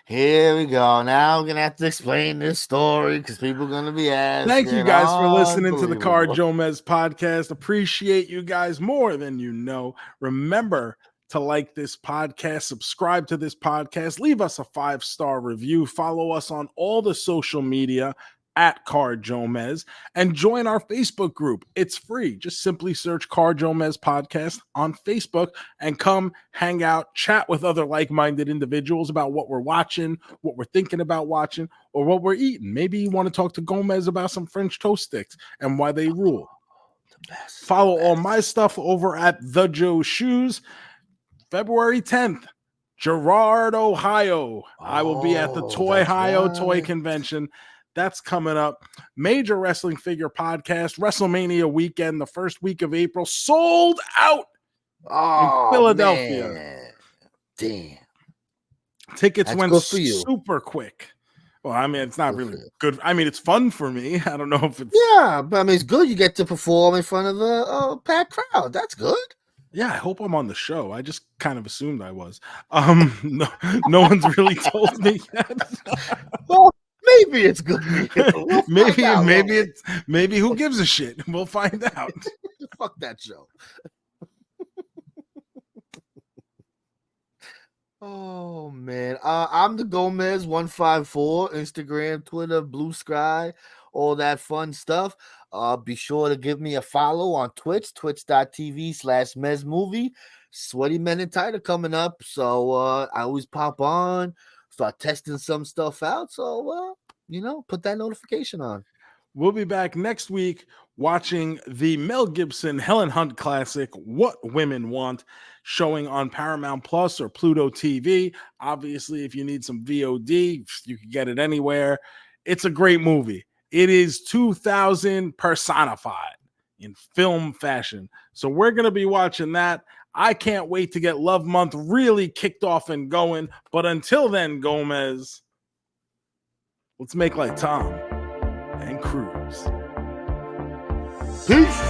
Here we go. Now I'm going to have to explain this story because people are going to be asking. Thank you guys for listening to the JoeMeZ podcast. Appreciate you guys more than you know. Remember to like this podcast, subscribe to this podcast, leave us a 5-star review, follow us on all the social media at JoeMeZ, and join our Facebook group. It's free. Just simply search JoeMeZ podcast on Facebook and come hang out, chat with other like-minded individuals about what we're watching, what we're thinking about watching, or what we're eating. Maybe you want to talk to JoeMeZ about some French toast sticks and why they rule. Follow all my stuff over at The Joe Shoes. February 10th, Girard, Ohio. I will be at the Toy Convention. That's coming up. Major Wrestling Figure Podcast, WrestleMania weekend, the first week of April, sold out in Philadelphia. Man. Damn. Tickets went super quick. Well, I mean, it's not really good. I mean, it's fun for me. I don't know if it's... Yeah, but I mean, it's good. You get to perform in front of a packed crowd. That's good. Yeah, I hope I'm on the show. I just kind of assumed I was. No one's really told me yet. Well, maybe it's good. Maybe who gives a shit? We'll find out. Fuck that show. Oh man. I'm the JoeMeZ 154, Instagram, Twitter, Blue Sky, all that fun stuff. Be sure to give me a follow on Twitch, twitch.tv/mezmovie. Sweaty Men in Tight are coming up. So I always pop on, start testing some stuff out. So put that notification on. We'll be back next week watching the Mel Gibson Helen Hunt classic, What Women Want, showing on Paramount Plus or Pluto TV. Obviously, if you need some VOD, you can get it anywhere. It's a great movie. It is 2000 personified in film fashion. So we're going to be watching that. I can't wait to get Love Month really kicked off and going. But until then, JoeMeZ, let's make like Tom and Cruise. Peace.